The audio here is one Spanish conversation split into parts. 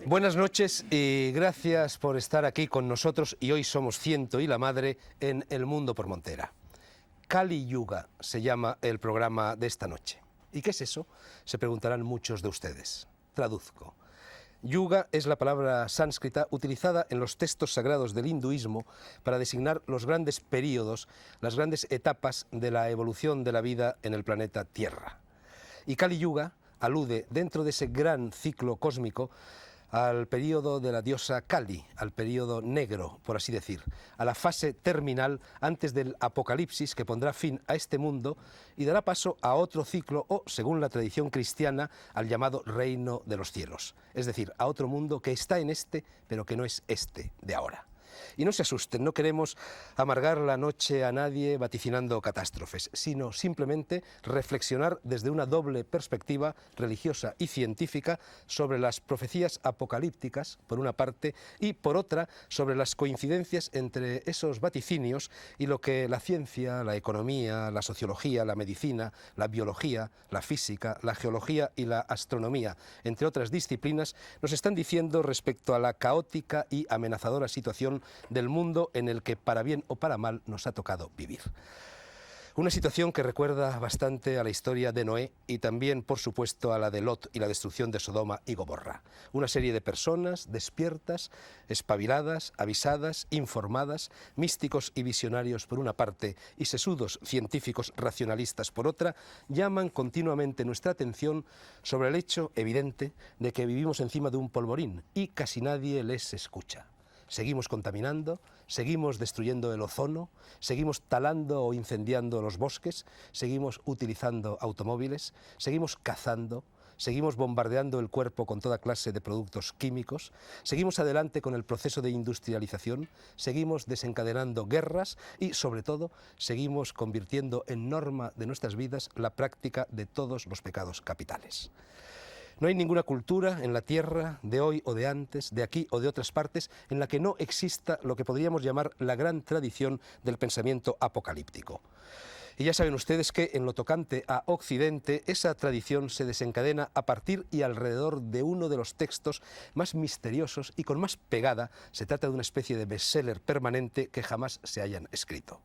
Buenas noches y gracias por estar aquí con nosotros, y hoy somos Ciento y la Madre en El Mundo por Montera. Kali Yuga se llama el programa de esta noche. ¿Y qué es eso?, se preguntarán muchos de ustedes. Traduzco. Yuga es la palabra sánscrita utilizada en los textos sagrados del hinduismo para designar los grandes períodos, las grandes etapas de la evolución de la vida en el planeta Tierra. Y Kali Yuga alude, dentro de ese gran ciclo cósmico, al periodo de la diosa Kali, al periodo negro, por así decir, a la fase terminal antes del apocalipsis que pondrá fin a este mundo y dará paso a otro ciclo o, según la tradición cristiana, al llamado reino de los cielos, es decir, a otro mundo que está en este, pero que no es este de ahora. Y no se asusten, no queremos amargar la noche a nadie vaticinando catástrofes, sino simplemente reflexionar desde una doble perspectiva religiosa y científica sobre las profecías apocalípticas, por una parte, y por otra, sobre las coincidencias entre esos vaticinios y lo que la ciencia, la economía, la sociología, la medicina, la biología, la física, la geología y la astronomía, entre otras disciplinas, nos están diciendo respecto a la caótica y amenazadora situación del mundo en el que, para bien o para mal, nos ha tocado vivir. Una situación que recuerda bastante a la historia de Noé y también, por supuesto, a la de Lot y la destrucción de Sodoma y Gomorra. Una serie de personas despiertas, espabiladas, avisadas, informadas, místicos y visionarios por una parte y sesudos científicos racionalistas por otra, llaman continuamente nuestra atención sobre el hecho evidente de que vivimos encima de un polvorín y casi nadie les escucha. Seguimos contaminando, seguimos destruyendo el ozono, seguimos talando o incendiando los bosques, seguimos utilizando automóviles, seguimos cazando, seguimos bombardeando el cuerpo con toda clase de productos químicos, seguimos adelante con el proceso de industrialización, seguimos desencadenando guerras y, sobre todo, seguimos convirtiendo en norma de nuestras vidas la práctica de todos los pecados capitales. No hay ninguna cultura en la Tierra, de hoy o de antes, de aquí o de otras partes, en la que no exista lo que podríamos llamar la gran tradición del pensamiento apocalíptico. Y ya saben ustedes que en lo tocante a Occidente, esa tradición se desencadena a partir y alrededor de uno de los textos más misteriosos y con más pegada. Se trata de una especie de bestseller permanente que jamás se hayan escrito.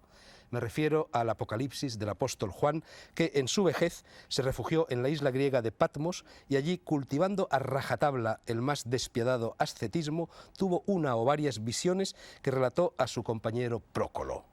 Me refiero al Apocalipsis del apóstol Juan, que en su vejez se refugió en la isla griega de Patmos y allí, cultivando a rajatabla el más despiadado ascetismo, tuvo una o varias visiones que relató a su compañero Prócolo.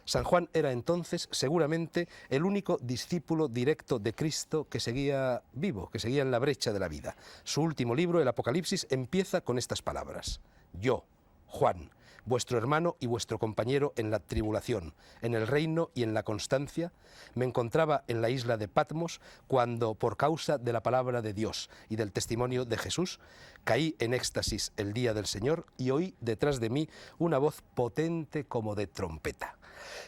San Juan era entonces seguramente el único discípulo directo de Cristo que seguía vivo, que seguía en la brecha de la vida. Su último libro, el Apocalipsis, empieza con estas palabras: Yo, Juan, vuestro hermano y vuestro compañero en la tribulación, en el reino y en la constancia, me encontraba en la isla de Patmos cuando, por causa de la palabra de Dios y del testimonio de Jesús, caí en éxtasis el día del Señor y oí detrás de mí una voz potente como de trompeta.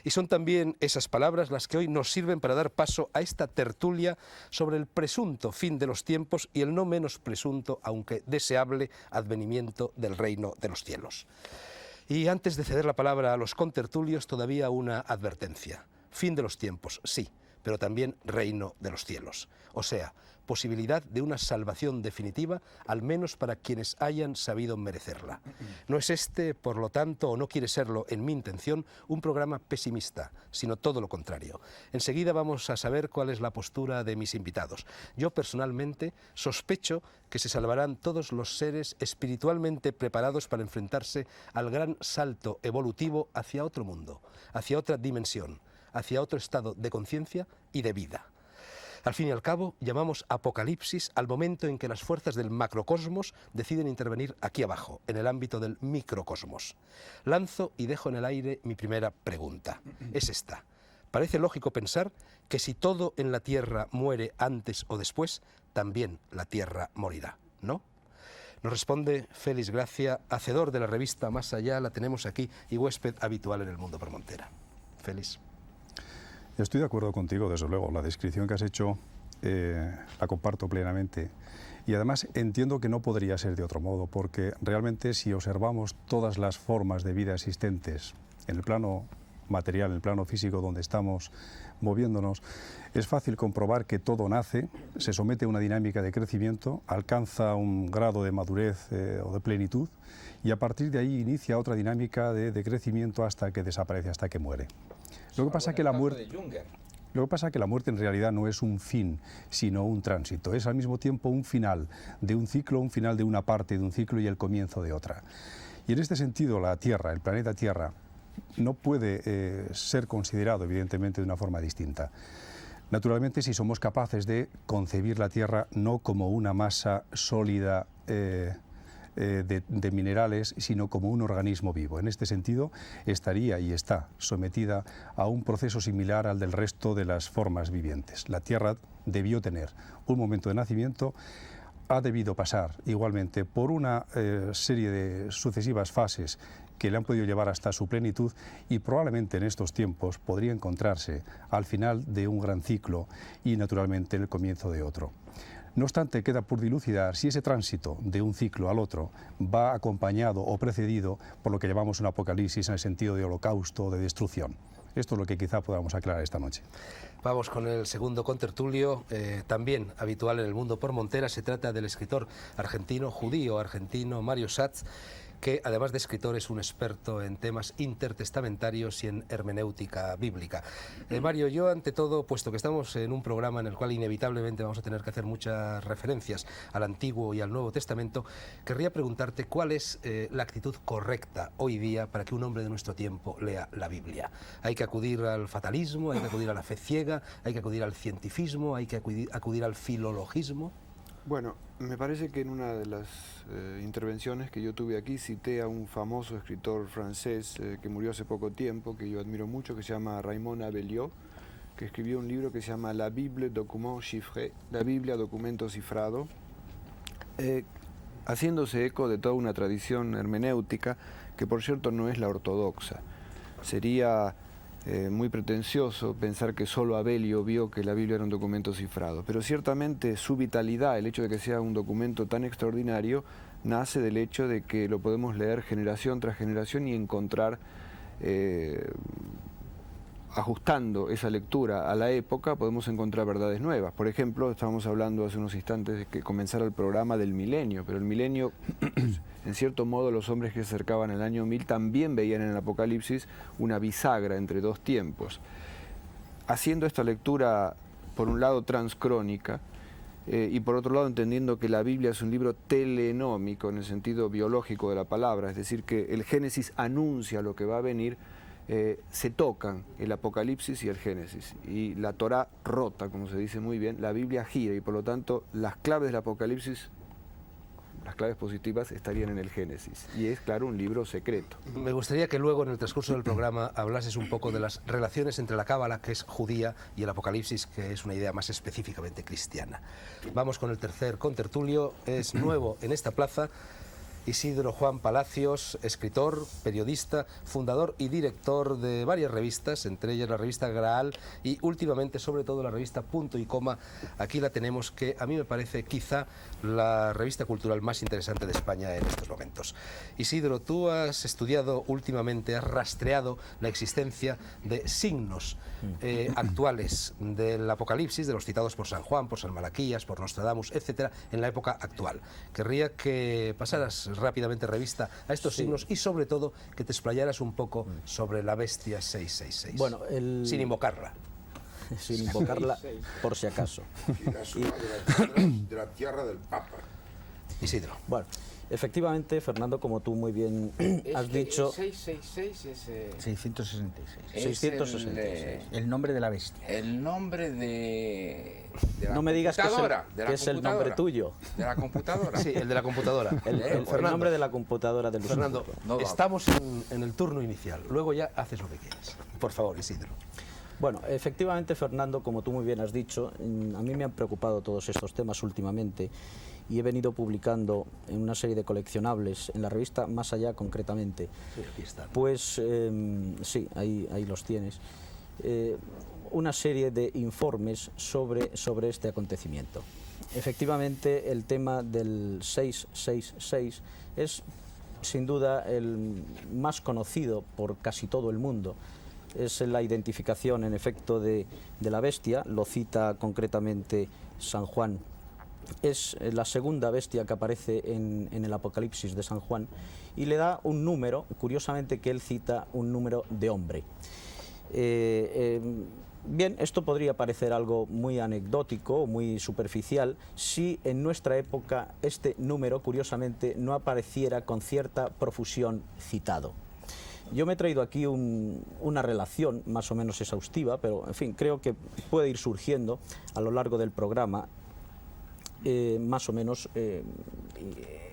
Y son también esas palabras las que hoy nos sirven para dar paso a esta tertulia sobre el presunto fin de los tiempos y el no menos presunto, aunque deseable, advenimiento del reino de los cielos. Y antes de ceder la palabra a los contertulios, todavía una advertencia. Fin de los tiempos, sí, pero también reino de los cielos. O sea, posibilidad de una salvación definitiva, al menos para quienes hayan sabido merecerla. No es este, por lo tanto, o no quiere serlo en mi intención, un programa pesimista, sino todo lo contrario. Enseguida vamos a saber cuál es la postura de mis invitados. Yo personalmente sospecho que se salvarán todos los seres espiritualmente preparados para enfrentarse al gran salto evolutivo hacia otro mundo, hacia otra dimensión, hacia otro estado de conciencia y de vida. Al fin y al cabo, llamamos apocalipsis al momento en que las fuerzas del macrocosmos deciden intervenir aquí abajo, en el ámbito del microcosmos. Lanzo y dejo en el aire mi primera pregunta. Es esta. Parece lógico pensar que si todo en la Tierra muere antes o después, también la Tierra morirá, ¿no? Nos responde Félix Gracia, hacedor de la revista Más Allá, la tenemos aquí, y huésped habitual en El Mundo por Montera. Félix. Estoy de acuerdo contigo, desde luego. La descripción que has hecho la comparto plenamente. Y además entiendo que no podría ser de otro modo, porque realmente si observamos todas las formas de vida existentes en el plano material, en el plano físico donde estamos moviéndonos, es fácil comprobar que todo nace, se somete a una dinámica de crecimiento, alcanza un grado de madurez o de plenitud y a partir de ahí inicia otra dinámica de crecimiento hasta que desaparece, hasta que muere. Lo que pasa es que la muerte... Lo que pasa es que la muerte en realidad no es un fin, sino un tránsito. Es al mismo tiempo un final de un ciclo, un final de una parte de un ciclo y el comienzo de otra. Y en este sentido la Tierra, el planeta Tierra, no puede ser considerado evidentemente de una forma distinta. Naturalmente, si somos capaces de concebir la Tierra no como una masa sólida de minerales, sino como un organismo vivo. En este sentido, estaría y está sometida a un proceso similar al del resto de las formas vivientes. La Tierra debió tener un momento de nacimiento, ha debido pasar igualmente por una serie de sucesivas fases que le han podido llevar hasta su plenitud y probablemente en estos tiempos podría encontrarse al final de un gran ciclo y naturalmente el comienzo de otro. No obstante, queda por dilucidar si ese tránsito de un ciclo al otro va acompañado o precedido por lo que llamamos un apocalipsis en el sentido de holocausto o de destrucción. Esto es lo que quizá podamos aclarar esta noche. Vamos con el segundo contertulio, también habitual en el mundo por Montera. Se trata del escritor judío argentino Mario Schatz, que además de escritor es un experto en temas intertestamentarios y en hermenéutica bíblica. Mario, yo ante todo, puesto que estamos en un programa en el cual inevitablemente vamos a tener que hacer muchas referencias al Antiguo y al Nuevo Testamento, querría preguntarte cuál es la actitud correcta hoy día para que un hombre de nuestro tiempo lea la Biblia. ¿Hay que acudir al fatalismo, hay que acudir a la fe ciega, hay que acudir al cientificismo, hay que acudir al filologismo? Bueno, me parece que en una de las intervenciones que yo tuve aquí cité a un famoso escritor francés que murió hace poco tiempo, que yo admiro mucho, que se llama Raymond Abelliot, que escribió un libro que se llama La Bible Document Chiffré, la Biblia Documento Cifrado, haciéndose eco de toda una tradición hermenéutica que por cierto no es la ortodoxa. Sería muy pretencioso pensar que solo Abelio vio que la Biblia era un documento cifrado, pero ciertamente su vitalidad, el hecho de que sea un documento tan extraordinario, nace del hecho de que lo podemos leer generación tras generación y encontrar, ajustando esa lectura a la época, podemos encontrar verdades nuevas. Por ejemplo, estábamos hablando hace unos instantes de que comenzara el programa del milenio, pero el milenio, en cierto modo, los hombres que se acercaban al año 1000 también veían en el Apocalipsis una bisagra entre dos tiempos. Haciendo esta lectura, por un lado, transcrónica, y por otro lado entendiendo que la Biblia es un libro telenómico en el sentido biológico de la palabra, es decir, que el Génesis anuncia lo que va a venir, se tocan el Apocalipsis y el Génesis, y la Torá rota, como se dice muy bien, la Biblia gira, y por lo tanto las claves del Apocalipsis, las claves positivas, estarían en el Génesis, y es claro un libro secreto. Me gustaría que luego en el transcurso del programa hablases un poco de las relaciones entre la Cábala, que es judía, y el Apocalipsis, que es una idea más específicamente cristiana. Vamos con el tercer contertulio, es nuevo en esta plaza. Isidro Juan Palacios, escritor, periodista, fundador y director de varias revistas, entre ellas la revista Graal y últimamente sobre todo la revista Punto y Coma. Aquí la tenemos, que a mí me parece quizá la revista cultural más interesante de España en estos momentos. Isidro, tú has estudiado últimamente, has rastreado la existencia de signos actuales del Apocalipsis, de los citados por San Juan, por San Malaquías, por Nostradamus, etcétera, en la época actual. Querría que pasaras rápidamente revista a estos signos y sobre todo que te explayaras un poco sobre la bestia 666. Bueno, sin invocarla. Sin invocarla, por si acaso. Y la suma de la tierra del Papa. Isidro. Bueno, efectivamente, Fernando, como tú muy bien has dicho... 666 es... 666. 666. El nombre de la bestia. El nombre de la no me digas que es el nombre tuyo. De la computadora. Sí, el de la computadora. El nombre de la computadora del Fernando, no, estamos en el turno inicial. Luego ya haces lo que quieras. Por favor, Isidro. Bueno, efectivamente, Fernando, como tú muy bien has dicho, a mí me han preocupado todos estos temas últimamente y he venido publicando en una serie de coleccionables, en la revista Más Allá concretamente. Sí, aquí están. Pues sí, ahí los tienes. Una serie de informes sobre este acontecimiento. Efectivamente, el tema del 666 es sin duda el más conocido por casi todo el mundo. es la identificación en efecto de la bestia, lo cita concretamente San Juan. Es la segunda bestia que aparece en el Apocalipsis de San Juan y le da un número, curiosamente que él cita un número de hombre. Bien, esto podría parecer algo muy anecdótico, muy superficial, si en nuestra época este número, curiosamente, no apareciera con cierta profusión citado. Yo me he traído aquí una relación más o menos exhaustiva, pero en fin, creo que puede ir surgiendo a lo largo del programa, más o menos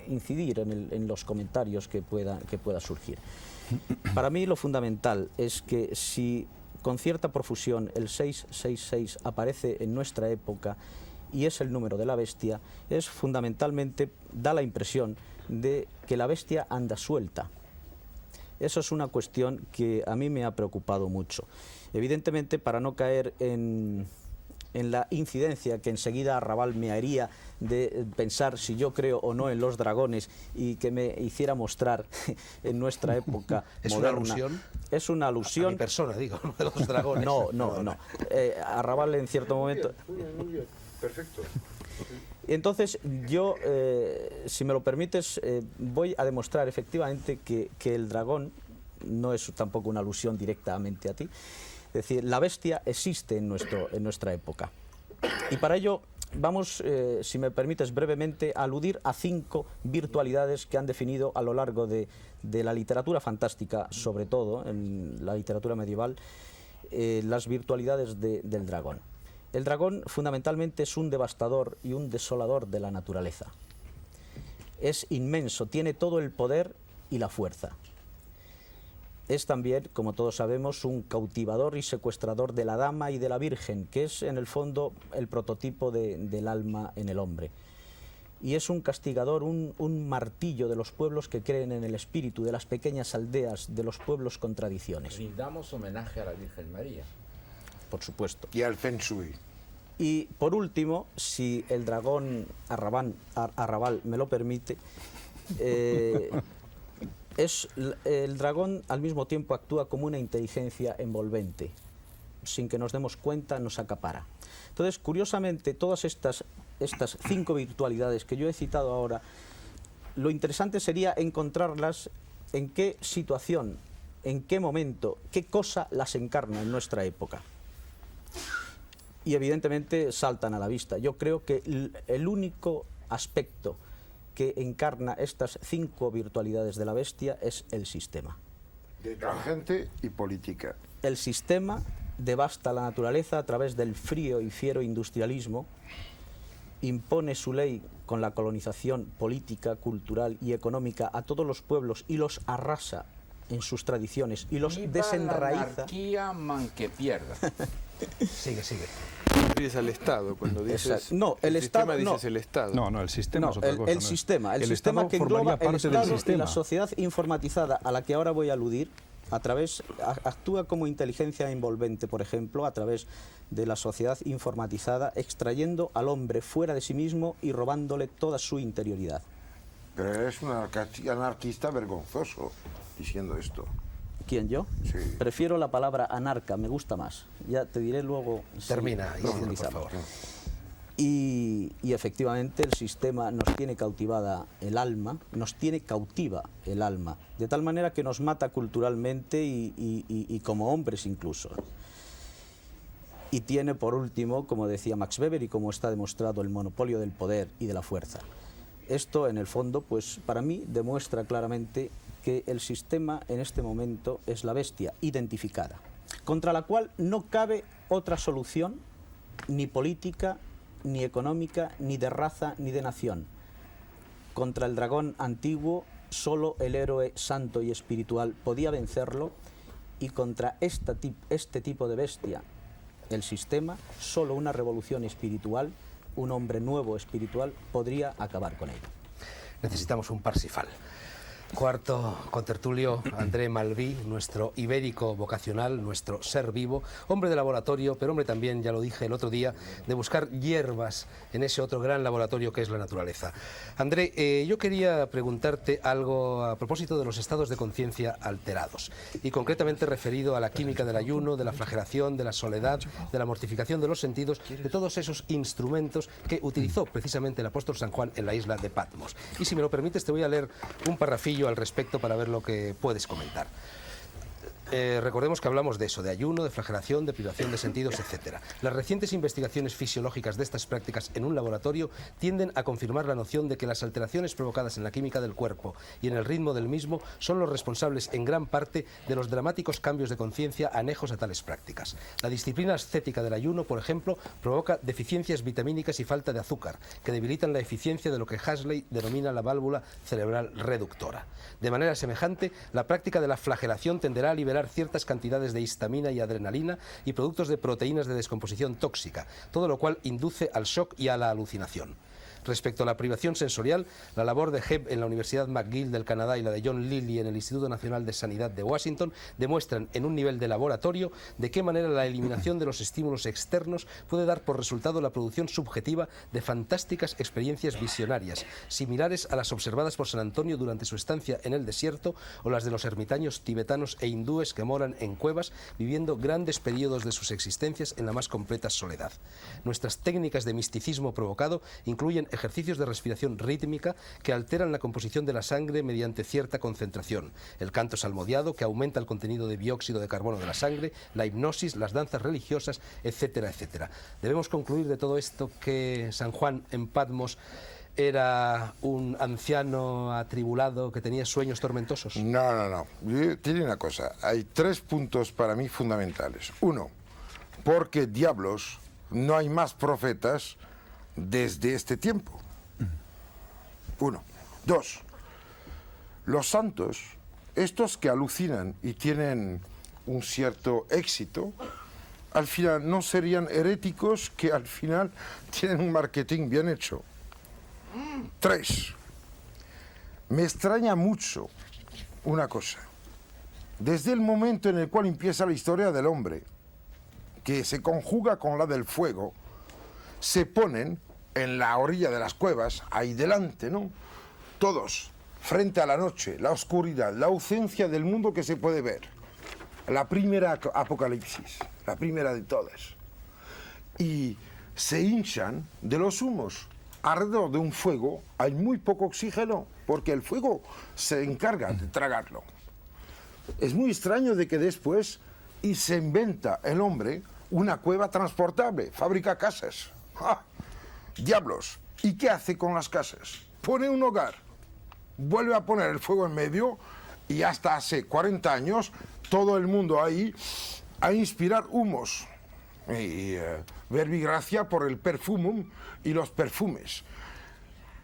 incidir en los comentarios que pueda surgir. Para mí lo fundamental es que si con cierta profusión el 666 aparece en nuestra época y es el número de la bestia, es fundamentalmente, da la impresión de que la bestia anda suelta. Eso es una cuestión que a mí me ha preocupado mucho. Evidentemente, para no caer en la incidencia que enseguida Arrabal me haría de pensar si yo creo o no en los dragones y que me hiciera mostrar en nuestra época ¿Es moderna. una alusión? Es una alusión. A mi persona, digo, no de los dragones. No. Arrabal en cierto momento. Muy bien, perfecto. Entonces yo, si me lo permites, voy a demostrar efectivamente que el dragón no es tampoco una alusión directamente a ti. Es decir, la bestia existe en nuestra época. Y para ello vamos, si me permites brevemente, a aludir a 5 virtualidades que han definido a lo largo de la literatura fantástica, sobre todo en la literatura medieval, las virtualidades del dragón. El dragón fundamentalmente es un devastador y un desolador de la naturaleza. Es inmenso, tiene todo el poder y la fuerza. Es también, como todos sabemos, un cautivador y secuestrador de la dama y de la virgen, que es en el fondo el prototipo del alma en el hombre. Y es un castigador, un martillo de los pueblos que creen en el espíritu, de las pequeñas aldeas, de los pueblos con tradiciones. Rindamos homenaje a la Virgen María. Por supuesto. Y al Feng Shui. Y por último, si el dragón Arrabal me lo permite, el dragón al mismo tiempo actúa como una inteligencia envolvente. Sin que nos demos cuenta, nos acapara. Entonces, curiosamente, todas estas 5 virtualidades que yo he citado ahora, lo interesante sería encontrarlas en qué situación, en qué momento, qué cosa las encarna en nuestra época. Y evidentemente saltan a la vista. Yo creo que el único aspecto que encarna estas 5 virtualidades de la bestia es el sistema. De la gente y política. El sistema devasta la naturaleza a través del frío y fiero industrialismo, impone su ley con la colonización política, cultural y económica a todos los pueblos y los arrasa en sus tradiciones y los Viva desenraiza. la anarquía, man que pierda. Sigue. Refieres al Estado cuando dices. Exacto. No, el sistema Estado, no. dices el Estado. No, el sistema No, es otra cosa. el sistema Estado que formaría engloba el parte del Estado y sistema. la sociedad informatizada a la que ahora voy a aludir, actúa como inteligencia envolvente, por ejemplo, a través de la sociedad informatizada, extrayendo al hombre fuera de sí mismo y robándole toda su interioridad. Pero eres un anarquista vergonzoso diciendo esto. ¿Quién, yo? Sí. Prefiero la palabra anarca, me gusta más. Ya te diré luego. si Termina, profundizamos. por favor. Y efectivamente el sistema nos tiene cautivada el alma, nos tiene cautiva el alma, de tal manera que nos mata culturalmente y como hombres incluso. Y tiene por último, como decía Max Weber y como está demostrado, el monopolio del poder y de la fuerza. Esto en el fondo, pues para mí demuestra claramente que el sistema en este momento es la bestia identificada, contra la cual no cabe otra solución, ni política, ni económica, ni de raza, ni de nación. Contra el dragón antiguo, solo el héroe santo y espiritual podía vencerlo, y contra este tipo de bestia, el sistema, solo una revolución espiritual, un hombre nuevo espiritual, podría acabar con ello. Necesitamos un Parsifal. Cuarto contertulio, André Malví, nuestro ibérico vocacional, nuestro ser vivo, hombre de laboratorio, pero hombre también, ya lo dije el otro día, de buscar hierbas en ese otro gran laboratorio que es la naturaleza. André, yo quería preguntarte algo a propósito de los estados de conciencia alterados, y concretamente referido a la química del ayuno, de la flagelación, de la soledad, de la mortificación de los sentidos, de todos esos instrumentos que utilizó precisamente el apóstol San Juan en la isla de Patmos. Y si me lo permites, te voy a leer un parrafillo al respecto para ver lo que puedes comentar. Recordemos que hablamos de eso, de ayuno, de flagelación, de privación de sentidos, etc. Las recientes investigaciones fisiológicas de estas prácticas en un laboratorio tienden a confirmar la noción de que las alteraciones provocadas en la química del cuerpo y en el ritmo del mismo son los responsables en gran parte de los dramáticos cambios de conciencia anejos a tales prácticas. La disciplina ascética del ayuno, por ejemplo, provoca deficiencias vitamínicas y falta de azúcar, que debilitan la eficiencia de lo que Huxley denomina la válvula cerebral reductora. De manera semejante, la práctica de la flagelación tenderá a liberar ciertas cantidades de histamina y adrenalina y productos de proteínas de descomposición tóxica, todo lo cual induce al shock y a la alucinación. Respecto a la privación sensorial, la labor de Hebb en la Universidad McGill del Canadá y la de John Lilly en el Instituto Nacional de Sanidad de Washington demuestran en un nivel de laboratorio de qué manera la eliminación de los estímulos externos puede dar por resultado la producción subjetiva de fantásticas experiencias visionarias, similares a las observadas por San Antonio durante su estancia en el desierto o las de los ermitaños tibetanos e hindúes que moran en cuevas viviendo grandes periodos de sus existencias en la más completa soledad. Nuestras técnicas de misticismo provocado incluyen ejercicios de respiración rítmica que alteran la composición de la sangre mediante cierta concentración, el canto salmodiado que aumenta el contenido de dióxido de carbono de la sangre, la hipnosis, las danzas religiosas, etcétera, etcétera. Debemos concluir de todo esto que San Juan en Patmos era un anciano atribulado que tenía sueños tormentosos. No. Tiene una cosa. Hay 3 puntos para mí fundamentales. 1, porque diablos no hay más profetas desde este tiempo. 1. 2. Los santos, estos que alucinan y tienen un cierto éxito, al final no serían heréticos que al final tienen un marketing bien hecho. 3. Me extraña mucho una cosa. Desde el momento en el cual empieza la historia del hombre, que se conjuga con la del fuego, se ponen en la orilla de las cuevas, ahí delante, ¿no? Todos, frente a la noche, la oscuridad, la ausencia del mundo que se puede ver. La primera apocalipsis, la primera de todas. Y se hinchan de los humos. Alrededor de un fuego hay muy poco oxígeno, porque el fuego se encarga de tragarlo. Es muy extraño de que después se inventa el hombre una cueva transportable, fabrica casas. ¡Ah! Diablos. ¿Y qué hace con las casas? Pone un hogar, vuelve a poner el fuego en medio y hasta hace 40 años todo el mundo ahí a inspirar humos y verbigracia por el perfumum y los perfumes.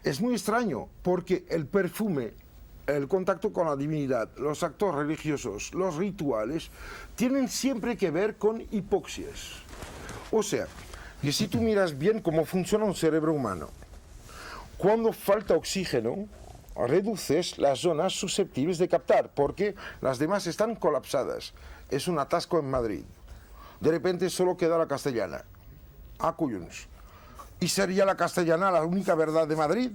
Es muy extraño porque el perfume, el contacto con la divinidad, los actos religiosos, los rituales, tienen siempre que ver con hipoxias. O sea, que si tú miras bien cómo funciona un cerebro humano, cuando falta oxígeno, reduces las zonas susceptibles de captar, porque las demás están colapsadas. Es un atasco en Madrid. De repente solo queda la castellana. Acuyuns. ¿Y sería la castellana la única verdad de Madrid?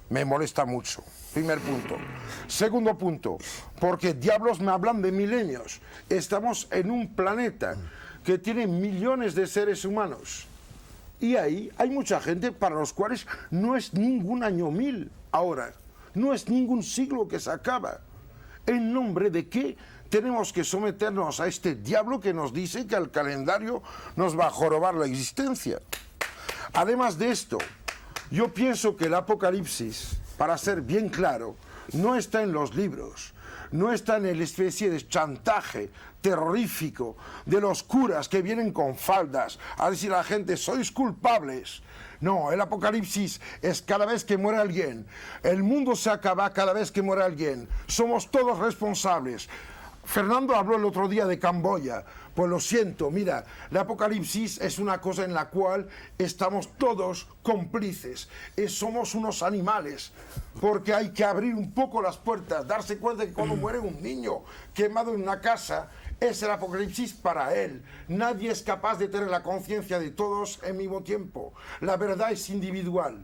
Me molesta mucho. Primer punto. Segundo punto, porque diablos me hablan de milenios. Estamos en un planeta que tiene millones de seres humanos. Y ahí hay mucha gente para los cuales no es ningún año 1000 ahora. No es ningún siglo que se acaba. ¿En nombre de qué tenemos que someternos a este diablo que nos dice que el calendario nos va a jorobar la existencia? Además de esto, yo pienso que el Apocalipsis, para ser bien claro, no está en los libros, no está en la especie de chantaje terrorífico de los curas que vienen con faldas a decir a la gente, sois culpables. No, el Apocalipsis es cada vez que muere alguien. El mundo se acaba cada vez que muere alguien. Somos todos responsables. Fernando habló el otro día de Camboya. Pues lo siento, mira, el apocalipsis es una cosa en la cual estamos todos cómplices. Somos unos animales, porque hay que abrir un poco las puertas, darse cuenta que cuando muere un niño quemado en una casa, es el apocalipsis para él. Nadie es capaz de tener la conciencia de todos al mismo tiempo. La verdad es individual.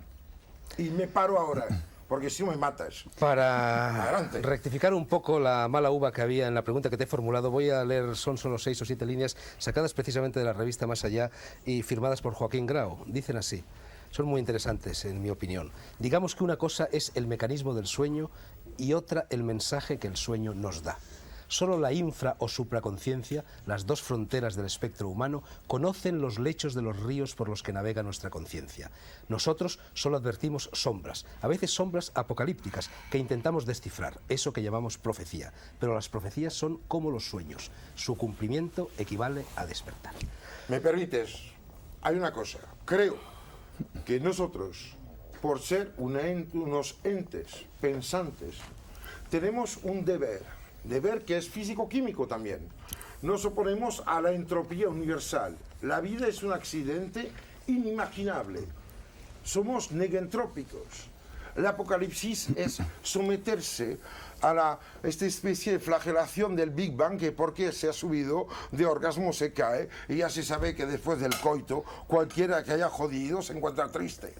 Y me paro ahora, porque si no me matas. Para Adelante. rectificar un poco la mala uva que había en la pregunta que te he formulado, voy a leer, son solo 6 o 7 líneas sacadas precisamente de la revista Más Allá y firmadas por Joaquín Grau. Dicen así, son muy interesantes en mi opinión. Digamos que una cosa es el mecanismo del sueño y otra el mensaje que el sueño nos da. Solo la infra o supraconciencia, las dos fronteras del espectro humano, conocen los lechos de los ríos por los que navega nuestra conciencia. Nosotros solo advertimos sombras, a veces sombras apocalípticas, que intentamos descifrar, eso que llamamos profecía. Pero las profecías son como los sueños, su cumplimiento equivale a despertar. ¿Me permites? Hay una cosa. Creo que nosotros, por ser unos entes pensantes, tenemos un deber que es físico-químico también. Nos oponemos a la entropía universal. La vida es un accidente inimaginable. Somos negentrópicos. El apocalipsis es someterse a esta especie de flagelación del Big Bang, que porque se ha subido de orgasmo se cae, y ya se sabe que después del coito, cualquiera que haya jodido se encuentra triste.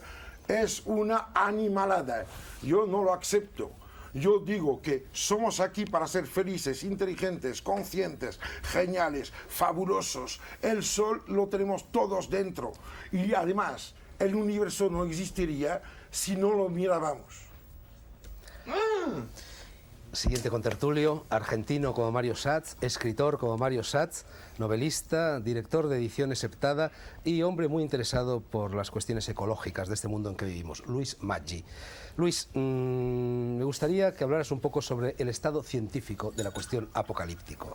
Es una animalada. Yo no lo acepto. Yo digo que somos aquí para ser felices, inteligentes, conscientes, geniales, fabulosos. El sol lo tenemos todos dentro. Y además, el universo no existiría si no lo mirábamos. Siguiente contertulio, argentino como Mario Schatz, escritor como Mario Schatz, novelista, director de Ediciones Septada y hombre muy interesado por las cuestiones ecológicas de este mundo en que vivimos, Luis Maggi. Luis, me gustaría que hablaras un poco sobre el estado científico de la cuestión apocalíptica.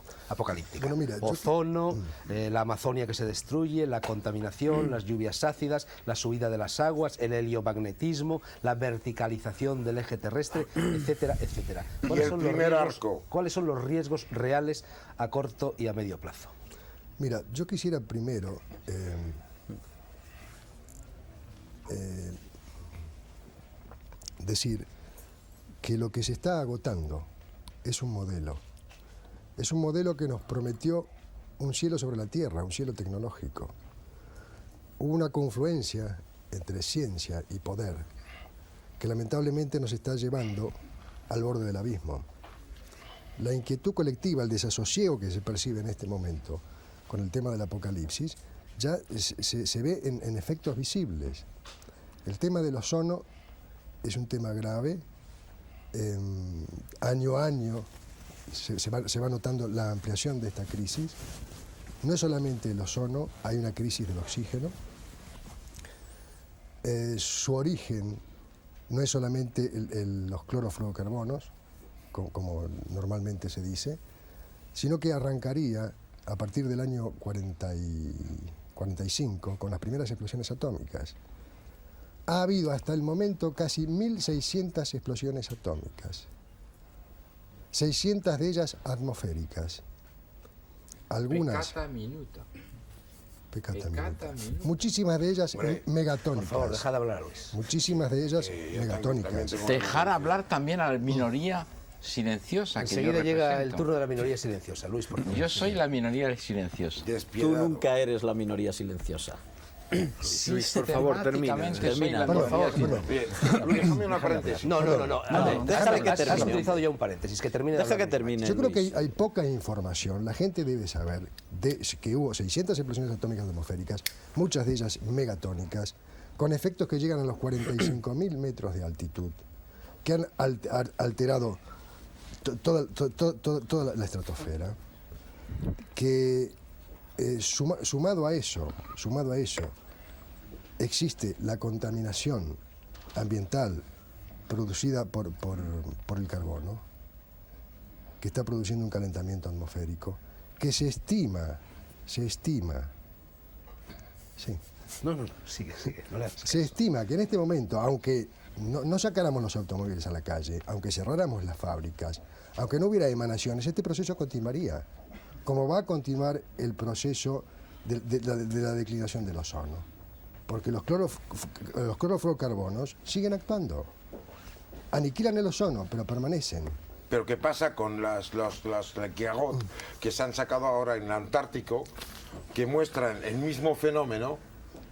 Bueno, mira, Ozono, la Amazonia que se destruye, la contaminación, las lluvias ácidas, la subida de las aguas, el heliomagnetismo, la verticalización del eje terrestre, etcétera, etcétera. ¿Cuáles son los riesgos reales a corto y a medio plazo? Mira, yo quisiera primero decir que lo que se está agotando es un modelo. Es un modelo que nos prometió un cielo sobre la tierra, un cielo tecnológico. Hubo una confluencia entre ciencia y poder que lamentablemente nos está llevando al borde del abismo. La inquietud colectiva, el desasosiego que se percibe en este momento con el tema del apocalipsis, ya se ve en efectos visibles. El tema del ozono es un tema grave. Año a año se va notando la ampliación de esta crisis. No es solamente el ozono, hay una crisis del oxígeno. Su origen no es solamente los clorofluorocarbonos, como normalmente se dice, sino que arrancaría a partir del año 45 con las primeras explosiones atómicas. Ha habido hasta el momento casi 1.600 explosiones atómicas, 600 de ellas atmosféricas. Algunas... Peccata minuta. Peccata Peccata minuta. minuta. Muchísimas de ellas megatónicas. Por favor, dejad hablar, Luis. Muchísimas de ellas megatónicas. Dejar hablar también a la minoría silenciosa. Que yo Enseguida llega el represento. turno de la minoría silenciosa. Luis, por favor. Yo soy la minoría silenciosa. Tú Despiadado. nunca eres la minoría silenciosa. Luis, por favor, termina. Sistemáticamente soy la Por minoría favor, silenciosa. Luis, déjame una paréntesis. No. déjale que Has termine. utilizado ya un paréntesis, que termine de Deja que hablar. termine. Yo creo que Luis. hay poca información. La gente debe saber que hubo 600 explosiones atómicas atmosféricas, muchas de ellas megatónicas, con efectos que llegan a los 45.000 metros de altitud, que han alterado toda la estratosfera, que sumado a eso, existe la contaminación ambiental producida por el carbono, que está produciendo un calentamiento atmosférico, que se estima, sí, No, sigue, no le hagas se estima que en este momento, aunque no sacáramos los automóviles a la calle, aunque cerráramos las fábricas, aunque no hubiera emanaciones, este proceso continuaría, como va a continuar el proceso de la declinación del ozono, porque los clorofluorocarbonos siguen actuando, aniquilan el ozono, pero permanecen. Pero ¿qué pasa con las Lequiagot que se han sacado ahora en el Antártico, que muestran el mismo fenómeno,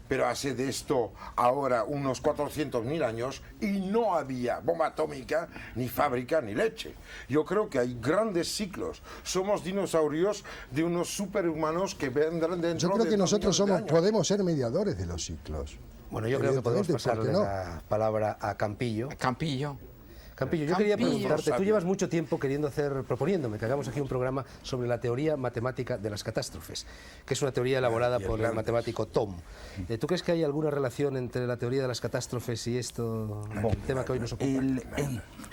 pero hace de esto ahora unos 400.000 años y no había bomba atómica, ni fábrica, ni leche? Yo creo que hay grandes ciclos. Somos dinosaurios de unos superhumanos que vendrán dentro. Yo creo de que nosotros millones de años. podemos ser mediadores de los ciclos. Bueno, yo creo que podemos Evidentemente, pasarle ¿por qué no? la palabra a Campillo. Campillo. Campillo, yo quería Campillo. preguntarte, tú llevas mucho tiempo proponiéndome que hagamos aquí un programa sobre la teoría matemática de las catástrofes, que es una teoría elaborada por el matemático Thom. ¿Tú crees que hay alguna relación entre la teoría de las catástrofes y esto, el tema que hoy nos ocupa?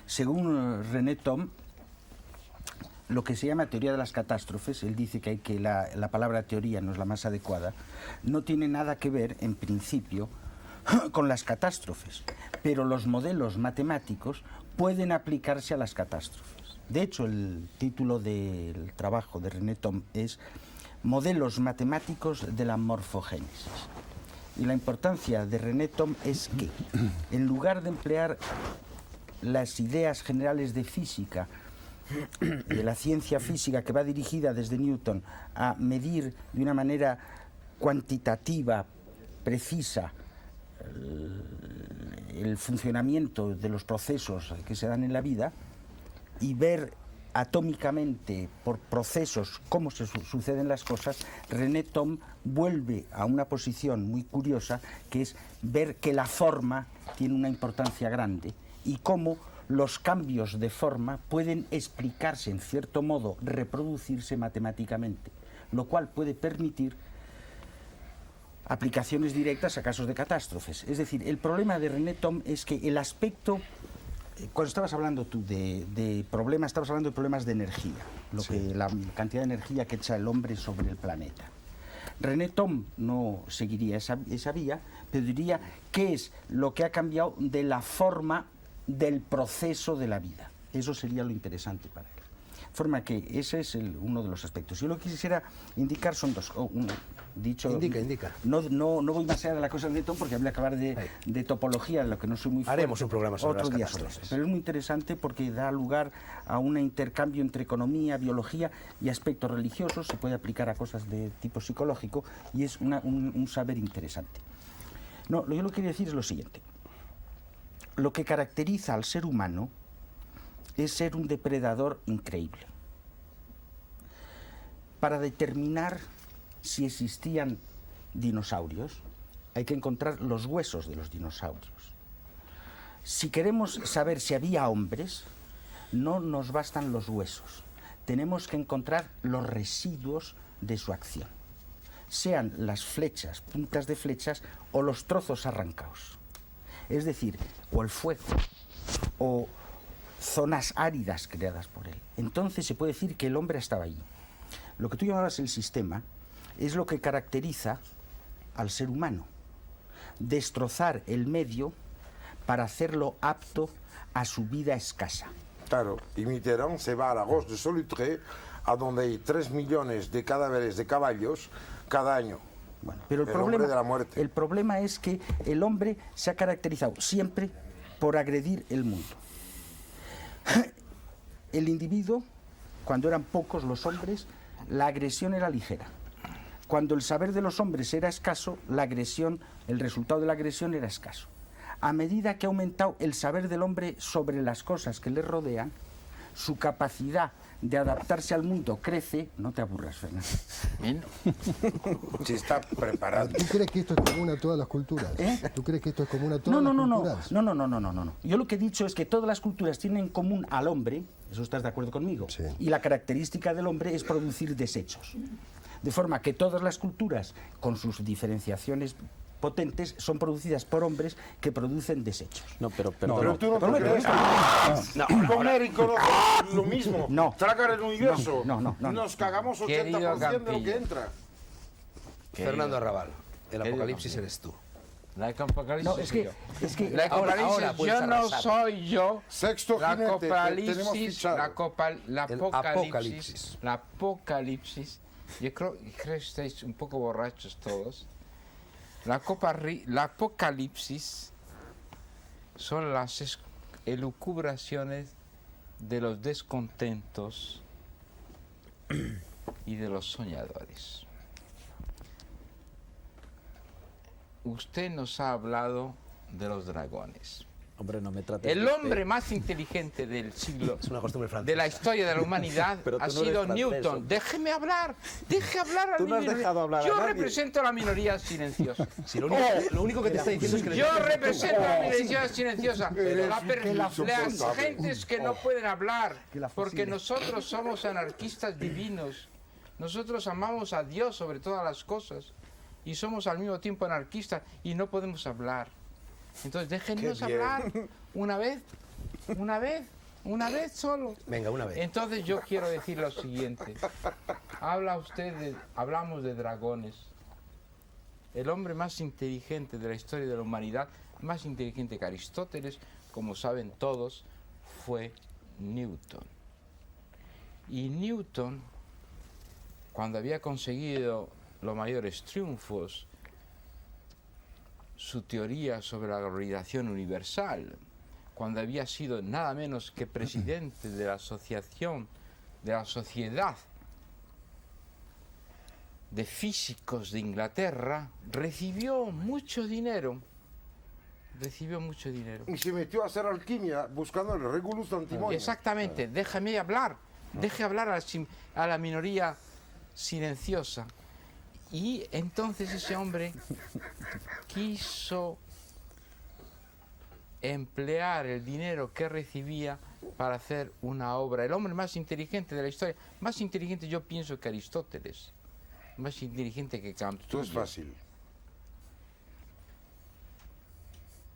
Según René Thom, lo que se llama teoría de las catástrofes, él dice que la palabra teoría no es la más adecuada, no tiene nada que ver, en principio, con las catástrofes, pero los modelos matemáticos pueden aplicarse a las catástrofes. De hecho, el título del trabajo de René Thom es Modelos matemáticos de la morfogénesis. Y la importancia de René Thom es que, en lugar de emplear las ideas generales de física, de la ciencia física que va dirigida desde Newton a medir de una manera cuantitativa, precisa, el funcionamiento de los procesos que se dan en la vida y ver atómicamente por procesos cómo se suceden las cosas, René Thom vuelve a una posición muy curiosa, que es ver que la forma tiene una importancia grande y cómo los cambios de forma pueden explicarse, en cierto modo, reproducirse matemáticamente, lo cual puede permitir aplicaciones directas a casos de catástrofes. Es decir, el problema de René Thom es que el aspecto, cuando estabas hablando tú de problemas, estabas hablando de problemas de energía, la cantidad de energía que echa el hombre sobre el planeta. René Thom no seguiría esa vía, pero diría qué es lo que ha cambiado de la forma del proceso de la vida. Eso sería lo interesante para él. De forma que ese es uno de los aspectos. Yo lo que quisiera indicar son dos. Indica. No voy más allá de la cosa de Thom porque habría que acabar de topología, de lo que no soy muy fuerte. Haremos un programa sobre otro las día catástrofes. sobre eso. Pero es muy interesante porque da lugar a un intercambio entre economía, biología y aspectos religiosos. Se puede aplicar a cosas de tipo psicológico y es un saber interesante. No, yo lo que quería decir es lo siguiente. Lo que caracteriza al ser humano es ser un depredador increíble. Para determinar si existían dinosaurios, hay que encontrar los huesos de los dinosaurios. Si queremos saber si había hombres, no nos bastan los huesos. Tenemos que encontrar los residuos de su acción, sean las flechas, puntas de flechas, o los trozos arrancados. Es decir, o el fuego, o zonas áridas creadas por él. Entonces se puede decir que el hombre estaba allí. Lo que tú llamabas el sistema es lo que caracteriza al ser humano. Destrozar el medio para hacerlo apto a su vida escasa. Claro, y Mitterrand se va a la Roche de Solutré, a donde hay 3 millones de cadáveres de caballos cada año. Bueno, pero hombre de la muerte. El problema es que el hombre se ha caracterizado siempre por agredir el mundo. El individuo, cuando eran pocos los hombres, la agresión era ligera. Cuando el saber de los hombres era escaso, la agresión, el resultado de la agresión era escaso. A medida que ha aumentado el saber del hombre sobre las cosas que le rodean, su capacidad de adaptarse al mundo crece. No te aburras, Fernando. Bien. Se está preparando. ¿Tú crees que esto es común a todas las culturas? ¿Tú crees que esto es común a todas las culturas? No. Yo lo que he dicho es que todas las culturas tienen en común al hombre, ¿eso estás de acuerdo conmigo? Sí. Y la característica del hombre es producir desechos. De forma que todas las culturas, con sus diferenciaciones potentes, son producidas por hombres que producen desechos. Pero tú no te crees. Comer y conocer lo mismo. No. Tragar el universo. No. Nos cagamos 80% de lo que entra. Fernando Arrabal, el apocalipsis eres tú. La apocalipsis No, es que, soy es que La apocalipsis ahora puedes yo no arrasar. soy yo. Sexto La jinete, tenemos apocalipsis, fichado. la El apocalipsis, apocalipsis. la apocalipsis. Yo creo que estáis un poco borrachos todos. La apocalipsis son las elucubraciones de los descontentos y de los soñadores. Usted nos ha hablado de los dragones. Hombre, no me trates El de hombre usted. más inteligente del siglo, Es una costumbre francesa. de la historia de la humanidad, Pero tú ha no eres sido francés, Newton. hombre. Déjeme hablar, deje hablar a Tú mi no has minoría. dejado hablar a Yo nadie. represento a la minoría silenciosa. Si lo único que te está diciendo es que le Yo dejes de represento a la minoría silenciosa. Eres Las insoportable. gentes que no pueden hablar, Que la porque fusile. nosotros somos anarquistas divinos. Nosotros amamos a Dios sobre todas las cosas y somos al mismo tiempo anarquistas y no podemos hablar. Entonces déjennos Qué bien. hablar una vez solo. Venga, una vez. Entonces yo quiero decir lo siguiente. Hablamos de dragones. El hombre más inteligente de la historia de la humanidad, más inteligente que Aristóteles, como saben todos, fue Newton. Y Newton, cuando había conseguido los mayores triunfos, su teoría sobre la gravitación universal, cuando había sido nada menos que presidente de la asociación, de la Sociedad de Físicos de Inglaterra, recibió mucho dinero. Y se metió a hacer alquimia buscando el Regulus Antimonio. Exactamente, déjame hablar, deje hablar a la minoría silenciosa. Y entonces ese hombre quiso emplear el dinero que recibía para hacer una obra. El hombre más inteligente de la historia, más inteligente yo pienso que Aristóteles, más inteligente que Kant. Esto es fácil.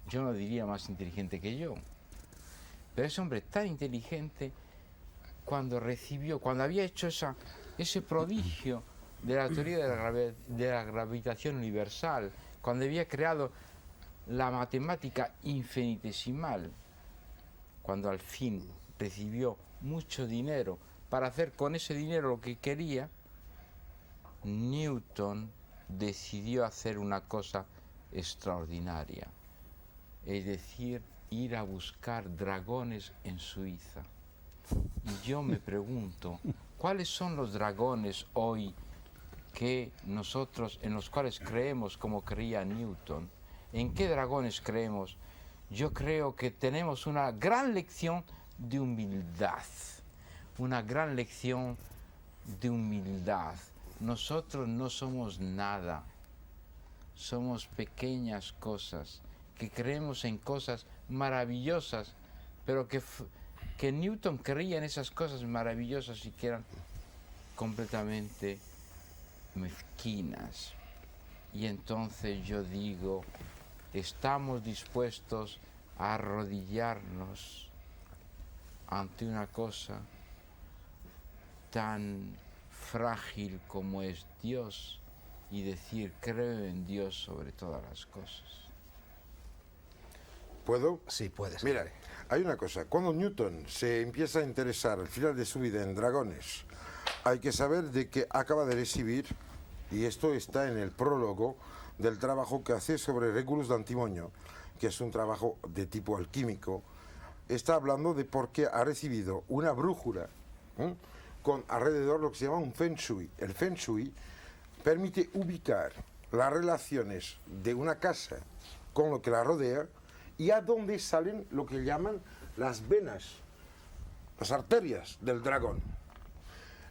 Yo no diría más inteligente que yo. Pero ese hombre tan inteligente, cuando había hecho ese prodigio de la teoría de la gravitación universal, cuando había creado la matemática infinitesimal, cuando al fin recibió mucho dinero para hacer con ese dinero lo que quería, Newton decidió hacer una cosa extraordinaria, es decir, ir a buscar dragones en Suiza. Y yo me pregunto, ¿cuáles son los dragones hoy en los cuales creemos como creía Newton? ¿En qué dragones creemos? Yo creo que tenemos una gran lección de humildad, una gran lección de humildad. Nosotros no somos nada, somos pequeñas cosas, que creemos en cosas maravillosas, pero que Newton creía en esas cosas maravillosas y que eran completamente mezquinas. Y entonces yo digo, estamos dispuestos a arrodillarnos ante una cosa tan frágil como es Dios y decir, creo en Dios sobre todas las cosas. ¿Puedo? Sí, puedes. Mira, hay una cosa. Cuando Newton se empieza a interesar al final de su vida en dragones, hay que saber de que acaba de recibir, y esto está en el prólogo del trabajo que hace sobre Regulus Antimonio, que es un trabajo de tipo alquímico, está hablando de por qué ha recibido una brújula con alrededor lo que se llama un Feng Shui. El Feng Shui permite ubicar las relaciones de una casa con lo que la rodea y a dónde salen lo que llaman las venas, las arterias del dragón.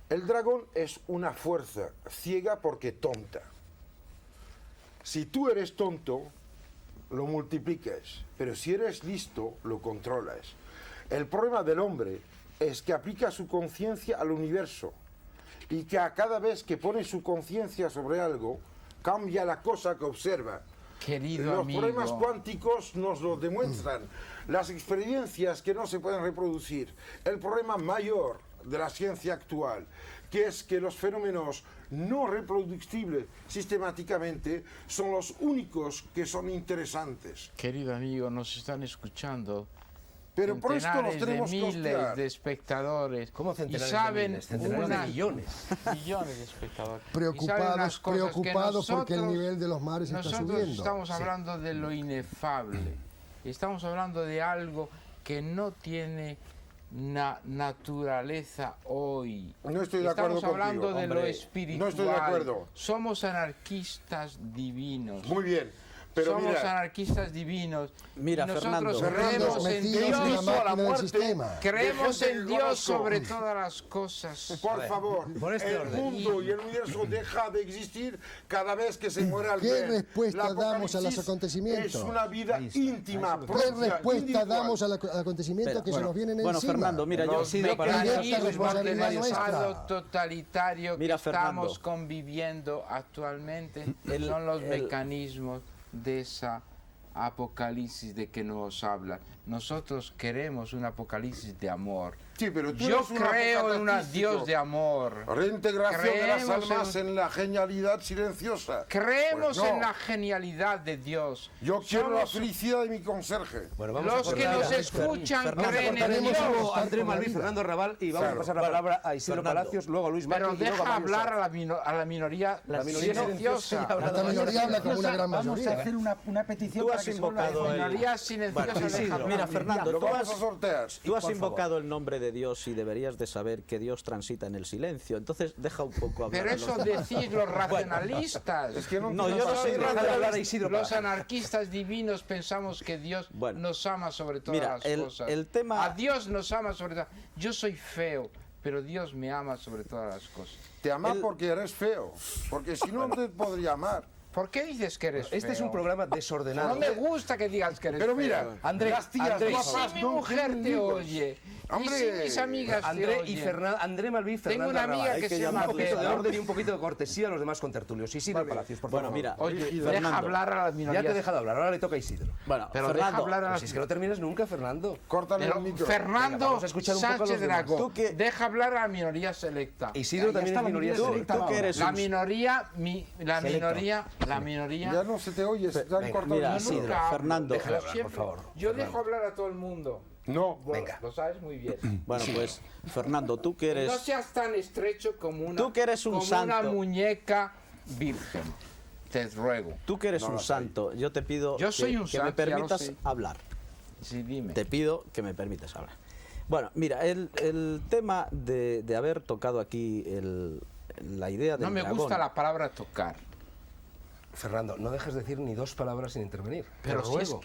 El dragón es una fuerza ciega porque tonta. Si tú eres tonto, lo multiplicas, pero si eres listo, lo controlas. El problema del hombre es que aplica su conciencia al universo y que a cada vez que pone su conciencia sobre algo, cambia la cosa que observa. Querido Los amigo, problemas cuánticos nos lo demuestran. Las experiencias que no se pueden reproducir. El problema mayor de la ciencia actual, que es que los fenómenos no reproducibles sistemáticamente son los únicos que son interesantes. Querido amigo, nos están escuchando Pero por esto los centenares tenemos de que miles hostiar. de espectadores. ¿Cómo y centenares saben de miles? Centenares de unas- millones. millones de espectadores. Y saben unas Preocupados, cosas que preocupados porque el nosotros- nivel de los mares está nosotros subiendo. estamos hablando de lo inefable. Estamos hablando de algo que no tiene naturaleza hoy. No estoy de acuerdo Estamos hablando contigo, de lo hombre. espiritual. No estoy de acuerdo. Somos anarquistas divinos. Muy bien, pero Somos mira, anarquistas divinos. Mira, y nosotros Fernando. creemos en Metidos en la Dios. máquina del sistema. Creemos de gente en que Dios conozco. sobre todas las cosas. por favor, por este el orden. mundo y el universo deja de existir cada vez que se muere alguien. ¿Qué respuesta La damos a los Apocalipsis acontecimientos? Es una vida íntima, ¿Qué propia, respuesta individual. damos al acontecimiento que se nos vienen bueno, encima? Fernando, mira, yo Los Isidro, para Directa mecanismos del responsabilidad Estado nuestra. totalitario Mira, que estamos Fernando. conviviendo actualmente son los mecanismos de esa apocalipsis de que nos habla. Nosotros queremos un apocalipsis de amor. Sí, pero tú Yo eres un creo en un apocalíptico. Dios de amor. Reintegración de las Creemos almas en la genialidad silenciosa. Creemos Pues no. en la genialidad de Dios. Yo quiero la Somos- felicidad de mi conserje. Bueno, vamos a Los que cortar nos a- escuchan Vamos a creen cortar en el Dios. diálogo a André Por la Malví, vida. Fernando Raval y vamos a Claro. pasar la palabra a Isidro Fernando. Palacios, luego a Luis Márquez Pero y luego deja a Mario hablar Sanz. a la minoría La minoría silenciosa. La minoría habla como una gran Vamos a mayoría. hacer una petición Tú para has que se vuelva a invocado defender. el- Minoría silenciosa. Bueno, deja Isidro, hablar. mira, Fernando, Lo tú vamos has, a sortear. tú has por invocado el nombre de Dios y deberías de saber que Dios transita en el silencio. Entonces, deja un poco hablar. Pero a los eso demás. decís los racionalistas. Es que no No, entiendo yo no nada. soy Déjale racionalista. hablar a Isidro Los Palacios. anarquistas divinos pensamos que Dios Bueno. nos ama sobre todas Mira, las el- cosas. el tema- A Dios nos ama sobre todas. Yo soy feo, pero Dios me ama sobre todas las cosas. Te ama porque eres feo. Porque si no, no te podría amar. ¿Por qué dices que eres feo? Este es un programa desordenado. No me gusta que digas que eres Pero feo. mira, André, las tías André, Y guapas si mi no mujer tienen te hijos. oye, y Hombre, si mis amigas te André oyen. y André Malví y Tengo Fernando una amiga Raval. que Hay se llama llama un poquito de Pedro. orden y un poquito de cortesía a los demás contertulios. Isidro Palacios, por Bueno, favor. mira, Oye, Rígido. deja Fernando. hablar a las Ya minorías. te he dejado hablar, ahora le toca a Isidro. Bueno, Pero deja Fernando, hablar a Pues las si es que no terminas nunca, Fernando. Córtale Pero el micro. Fernando Venga, vamos a escuchar un poco a los Sánchez demás. Dragó, Tú que- deja hablar a la minoría selecta. Isidro también es minoría tú, selecta. tú que eres La un- minoría, la Ya minoría. no se te oye, se te han Venga, cortado mira, el micro. Isidro, Nunca hablo. Fernando. Déjale hablar, Siempre. por favor. Yo dejo hablar a todo el mundo. No. Bueno, Venga. lo sabes muy bien. Bueno, pues, Fernando, tú que No eres... seas tan estrecho como una, Tú que eres un como santo. una muñeca virgen. Te ruego. Tú que eres un santo, yo te pido Yo soy un que me santo, ya lo permitas sé. hablar. Sí, dime. Te pido que me permitas hablar. Bueno, mira, el tema de haber tocado aquí la idea del No me dragón, gusta la palabra tocar. Fernando, no dejes de decir ni dos palabras sin intervenir. Pero te si es ruego.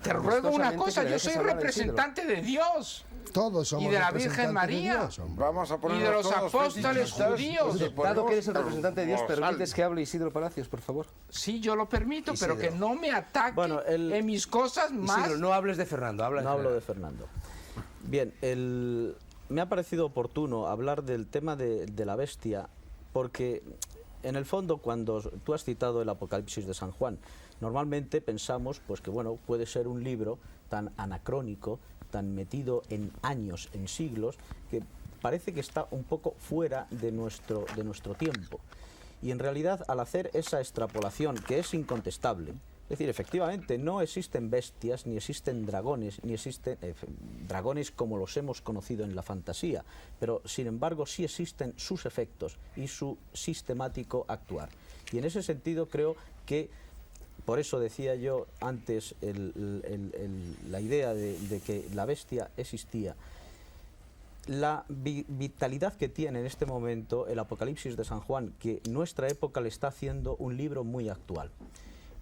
Te ruego una Amistosamente cosa, que le yo dejes soy hablar a Isidro. representante de Dios. Todos somos Y de la Virgen representantes de María. Dios, hombre. Vamos a poner Y de los apóstoles judíos. Dado que eres el representante de Dios, ¿permites que hable Isidro Palacios, por favor? Sí, yo lo permito, pero Isidro. que no me ataque Bueno, en mis cosas más. Isidro, no hables de Fernando, habla en No hablo de general. Fernando. Bien, me ha parecido oportuno hablar del tema de la bestia, porque en el fondo cuando tú has citado el Apocalipsis de San Juan, normalmente pensamos pues que bueno, puede ser un libro tan anacrónico, tan metido en años, en siglos, que parece que está un poco fuera de nuestro tiempo. Y en realidad, al hacer esa extrapolación, que es incontestable, es decir, efectivamente, no existen bestias, ni existen dragones, ni existen dragones como los hemos conocido en la fantasía, pero sin embargo sí existen sus efectos y su sistemático actuar. Y en ese sentido creo que, por eso decía yo antes la idea de que la bestia existía, la vitalidad que tiene en este momento el Apocalipsis de San Juan, que nuestra época le está haciendo un libro muy actual.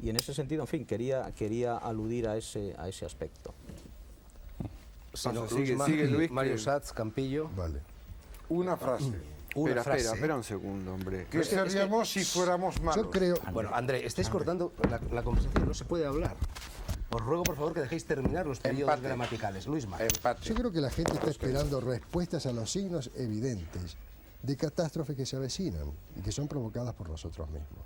Y en ese sentido, en fin, quería aludir a ese aspecto. Si no, Pasa, Luis sigue, Márquez, Luis, Mario que- Satz, Campillo. Vale. Una frase. Una frase. Espera un segundo, hombre. ¿Qué seríamos si fuéramos malos? Yo creo, Bueno, André, estáis cortando la conversación, no se puede hablar. Os ruego, por favor, que dejéis terminar los periodos Empate. gramaticales. Luis Márquez. Empate. yo creo que la gente está esperando respuestas a los signos evidentes de catástrofes que se avecinan y que son provocadas por nosotros mismos.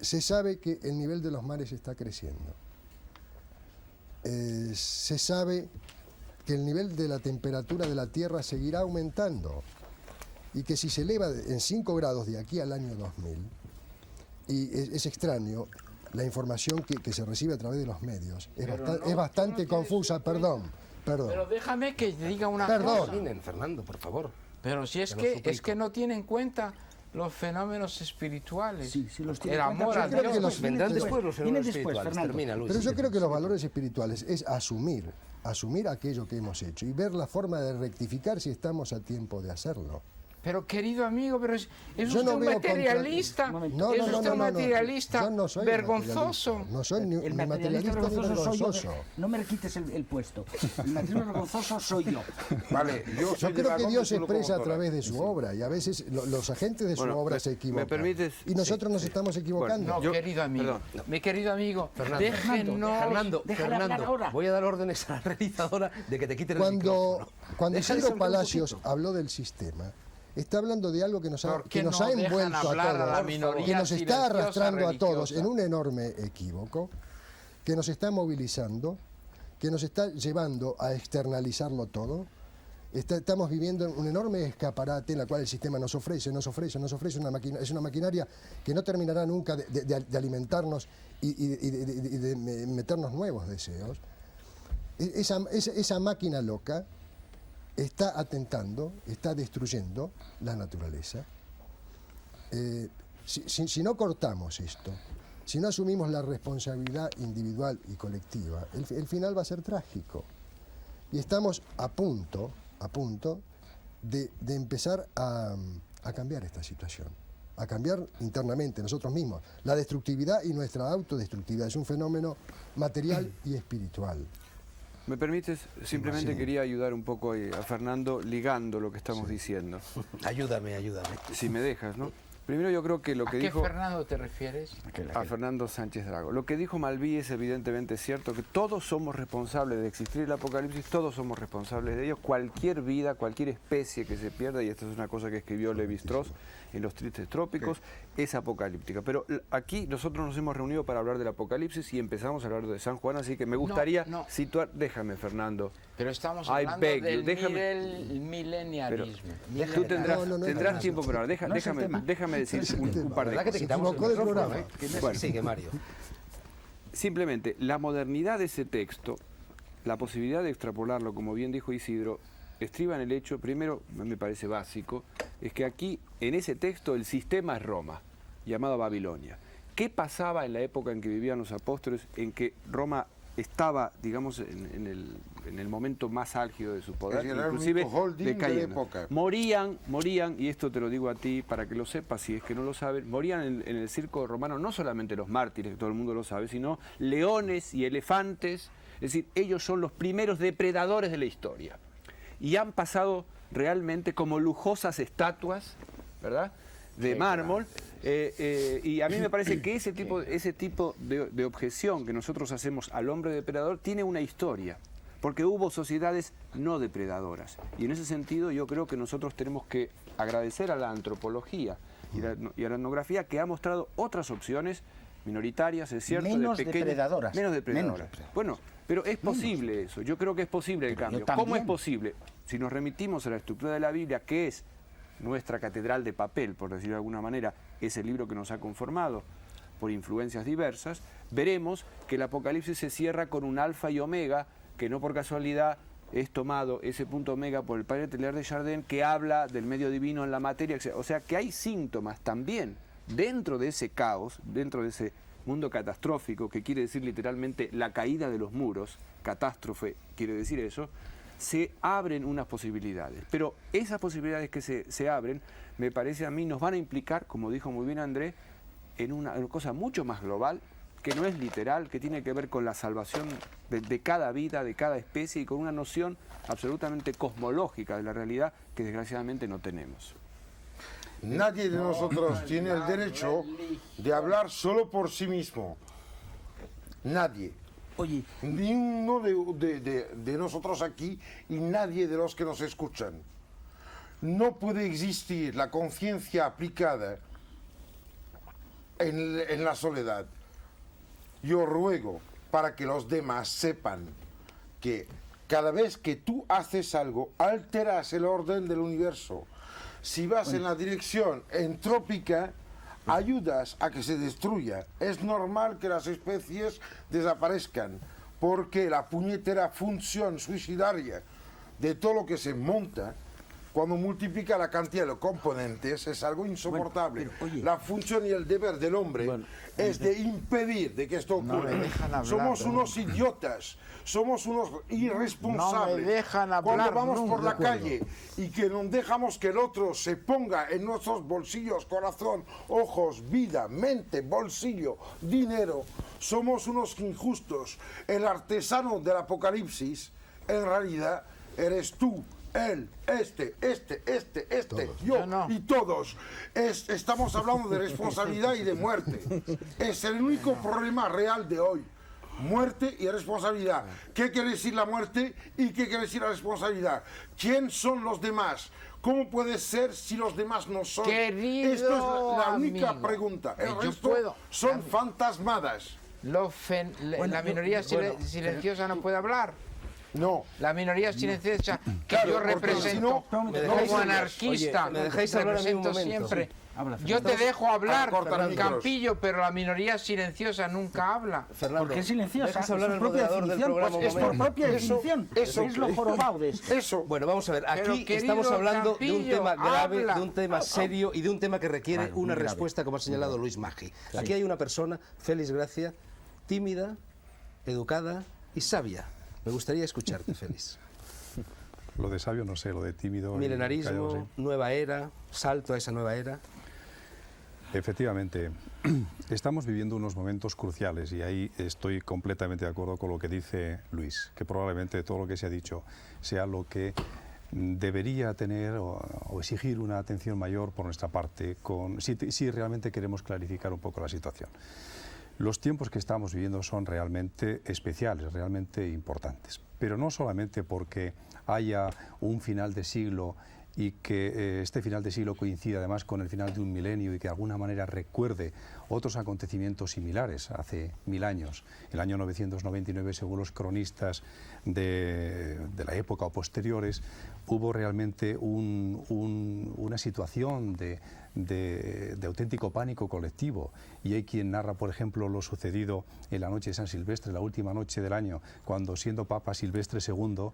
Se sabe que el nivel de los mares está creciendo. Se sabe que el nivel de la temperatura de la Tierra seguirá aumentando. y que si se eleva en 5 grados de aquí al año 2000, y es extraño la información que se recibe a través de los medios, es bastante confusa, perdón. Pero déjame que diga una Perdón. cosa. Fernando, por favor. Pero si es que no tiene en cuenta los fenómenos espirituales. Sí, los tiene el en cuenta, amor a pero yo creo Dios. que los Vendrán después los Vienen fenómenos después, espirituales. Fernando. Termina, Luis. Pero yo creo que los valores espirituales es asumir aquello que hemos hecho y ver la forma de rectificar si estamos a tiempo de hacerlo. Pero querido amigo, pero es Yo usted no un veo materialista, No, es no, usted no, un no, materialista yo no soy vergonzoso. materialista. No soy ni El ni materialista ni vergonzoso soy yo. vergonzoso. No me quites el puesto. El materialista vergonzoso soy yo. Vale, yo Yo soy de creo la que Gonza Dios se solo como expresa a autora. través de su obra y a veces los agentes de su Bueno, obra se ¿me equivocan. permites? Y nosotros nos estamos equivocando. No, Yo- querido amigo, perdón. mi querido amigo, Fernando, déjenos... déjale hablar ahora. voy a dar órdenes a la realizadora de que te quiten el Cuando micrófono. Deja Isidro desarrollar un Palacios poquito. habló del sistema, está hablando de algo que nos ha, ¿Por qué que nos no ha dejan envuelto a hablar a la todos, minoría que nos está silenciosa, arrastrando a todos religiosa? en un enorme equívoco, que nos está movilizando, que nos está llevando a externalizarlo todo. Estamos viviendo un enorme escaparate en la cual el sistema nos ofrece es una maquinaria que no terminará nunca de alimentarnos y de meternos nuevos deseos. Esa máquina loca está atentando, está destruyendo la naturaleza. Si no cortamos esto, si no asumimos la responsabilidad individual y colectiva, el final va a ser trágico. Y estamos a punto de empezar a cambiar esta situación, a cambiar internamente nosotros mismos. La destructividad y nuestra autodestructividad es un fenómeno material y espiritual. ¿Me permites? Simplemente quería ayudar un poco a Fernando ligando lo que estamos diciendo. Ayúdame. Si me dejas, ¿no? Primero yo creo que lo ¿A que qué dijo... Fernando te refieres? A Fernando Sánchez Drago. Lo que dijo Malví es evidentemente cierto, que todos somos responsables de existir el apocalipsis, todos somos responsables de ello. Cualquier vida, cualquier especie que se pierda, y esto es una cosa que escribió Levi-Strauss en Los Tristes Trópicos, es apocalíptica. Pero aquí nosotros nos hemos reunido para hablar del apocalipsis y empezamos a hablar de San Juan, así que me gustaría no. situar... Déjame, Fernando. Pero estamos I hablando beg you, del déjame- milenialismo. Tú tendrás, No, no, no, tendrás no, tiempo para hablar. No es el tema. Déjame decir un par de ¿Verdad que te cosas. quitamos el equivocó del micrófono? programa. Que no Bueno. sigue, Mario. Simplemente, la modernidad de ese texto, la posibilidad de extrapolarlo, como bien dijo Isidro, estriba en el hecho, primero, me parece básico, es que aquí, en ese texto, el sistema es Roma, llamado Babilonia. ¿Qué pasaba en la época en que vivían los apóstoles, en que Roma estaba, digamos, en el momento más álgido de su poder, Es decir, era el inclusive único holding de la decayendo? época. Morían, y esto te lo digo a ti para que lo sepas, si es que no lo sabes, morían en el circo romano no solamente los mártires, que todo el mundo lo sabe, sino leones y elefantes. Es decir, ellos son los primeros depredadores de la historia. Y han pasado realmente como lujosas estatuas, ¿verdad?, de mármol. Y a mí me parece que ese tipo de objeción que nosotros hacemos al hombre depredador tiene una historia, porque hubo sociedades no depredadoras. Y en ese sentido yo creo que nosotros tenemos que agradecer a la antropología y a la etnografía que ha mostrado otras opciones minoritarias, es cierto, Menos de pequeñas, depredadoras. menos depredadoras. Menos depredadoras. Bueno, pero es posible eso, yo creo que es posible el Pero yo cambio. ¿Cómo es también. posible? Si nos remitimos a la estructura de la Biblia, que es nuestra catedral de papel, por decirlo de alguna manera, es el libro que nos ha conformado por influencias diversas, veremos que el Apocalipsis se cierra con un alfa y omega, que no por casualidad es tomado ese punto omega por el padre Teilhard de Chardin, que habla del medio divino en la materia, etc. O sea que hay síntomas también dentro de ese caos, dentro de ese mundo catastrófico, que quiere decir literalmente la caída de los muros, catástrofe quiere decir eso, se abren unas posibilidades. Pero esas posibilidades que se abren, me parece a mí, nos van a implicar, como dijo muy bien Andrés, en una cosa mucho más global, que no es literal, que tiene que ver con la salvación de cada vida, de cada especie, y con una noción absolutamente cosmológica de la realidad que desgraciadamente no tenemos. Nadie de nosotros tiene el derecho de hablar solo por sí mismo. Nadie. Oye, Ni uno de nosotros aquí y nadie de los que nos escuchan. No puede existir la conciencia aplicada en la soledad. Yo ruego para que los demás sepan que cada vez que tú haces algo, alteras el orden del universo. Si vas en la dirección entrópica, ayudas a que se destruya. Es normal que las especies desaparezcan, porque la puñetera función suicidaria de todo lo que se monta, cuando multiplica la cantidad de componentes, es algo insoportable. Bueno, pero, oye, la función y el deber del hombre es de impedir de que esto ocurra. me dejan hablar, Somos unos idiotas, somos unos irresponsables. No me dejan hablar cuando vamos por nunca. la calle y que no dejamos que el otro se ponga en nuestros bolsillos, corazón, ojos, vida, mente, bolsillo, dinero, somos unos injustos. El artesano del apocalipsis, en realidad, eres tú. Él, yo No. y todos. Estamos hablando de responsabilidad y de muerte. Es el único problema real de hoy. Muerte y responsabilidad. ¿Qué quiere decir la muerte y qué quiere decir la responsabilidad? ¿Quién son los demás? ¿Cómo puede ser si los demás no son? Querido Esto es la única amigo, pregunta. El yo resto puedo- son fantasmadas. La minoría silenciosa no puede hablar. No. La minoría silenciosa que Claro, yo porque represento si no, me dejáis como hablar. anarquista, Oye, ¿me dejáis hablar a mí un represento momento? siempre. Habla, Yo te dejo hablar, cortar micros. Campillo, pero la minoría silenciosa nunca habla. Fernando, ¿Por qué silenciosa? ¿dejas Es hablar su al propia moderador del definición, programa pues, un es por momento? propia definición. eso. Es lo jorobado de esto. Eso. Bueno, vamos a ver, Pero, aquí querido estamos hablando de un Campillo, tema grave, habla. de un tema serio y de un tema que requiere Claro, una muy grave. respuesta, como ha señalado Luis Maggi. Aquí hay una persona, Félix Gracia, tímida, educada y sabia. Me gustaría escucharte, Félix. Lo de sabio no sé, lo de tímido... y callado, Milenarismo, sí. nueva era, salto a esa nueva era. Efectivamente, estamos viviendo unos momentos cruciales y ahí estoy completamente de acuerdo con lo que dice Luis, que probablemente todo lo que se ha dicho sea lo que debería tener o exigir una atención mayor por nuestra parte si realmente queremos clarificar un poco la situación. Los tiempos que estamos viviendo son realmente especiales, realmente importantes, pero no solamente porque haya un final de siglo y que este final de siglo coincida además con el final de un milenio y que de alguna manera recuerde otros acontecimientos similares hace 1000 años. El año 999, según los cronistas de la época o posteriores, hubo realmente una situación de auténtico pánico colectivo, y hay quien narra, por ejemplo, lo sucedido en la noche de San Silvestre, la última noche del año, cuando siendo Papa Silvestre II,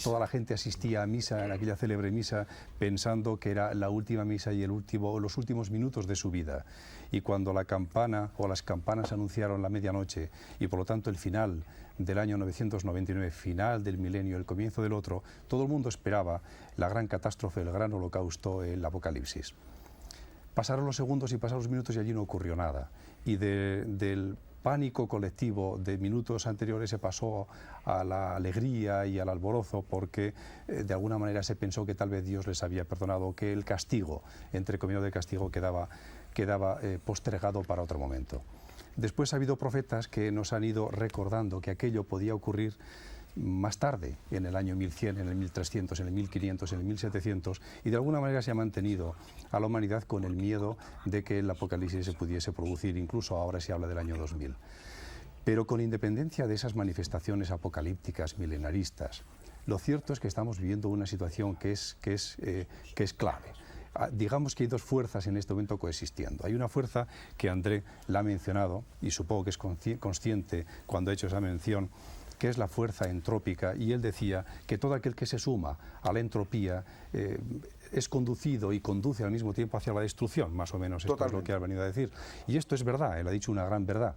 toda la gente asistía a misa, en aquella célebre misa, pensando que era la última misa y los últimos minutos de su vida. Y cuando la campana o las campanas anunciaron la medianoche y por lo tanto el final del año 999, final del milenio, el comienzo del otro, todo el mundo esperaba la gran catástrofe, el gran holocausto, el apocalipsis. Pasaron los segundos y pasaron los minutos y allí no ocurrió nada. Y del pánico colectivo de minutos anteriores se pasó a la alegría y al alborozo porque de alguna manera se pensó que tal vez Dios les había perdonado, que el castigo, entre comillas de castigo, quedaba postergado para otro momento. Después ha habido profetas que nos han ido recordando que aquello podía ocurrir más tarde, en el año 1100, en el 1300, en el 1500, en el 1700, y de alguna manera se ha mantenido a la humanidad con el miedo de que el apocalipsis se pudiese producir, incluso ahora se habla del año 2000. Pero con independencia de esas manifestaciones apocalípticas, milenaristas, lo cierto es que estamos viviendo una situación que es clave. Digamos que hay dos fuerzas en este momento coexistiendo. Hay una fuerza que André la ha mencionado, y supongo que es consciente cuando ha hecho esa mención, que es la fuerza entrópica, y él decía que todo aquel que se suma a la entropía es conducido y conduce al mismo tiempo hacia la destrucción, más o menos. Esto es lo que ha venido a decir. Y esto es verdad, él ha dicho una gran verdad,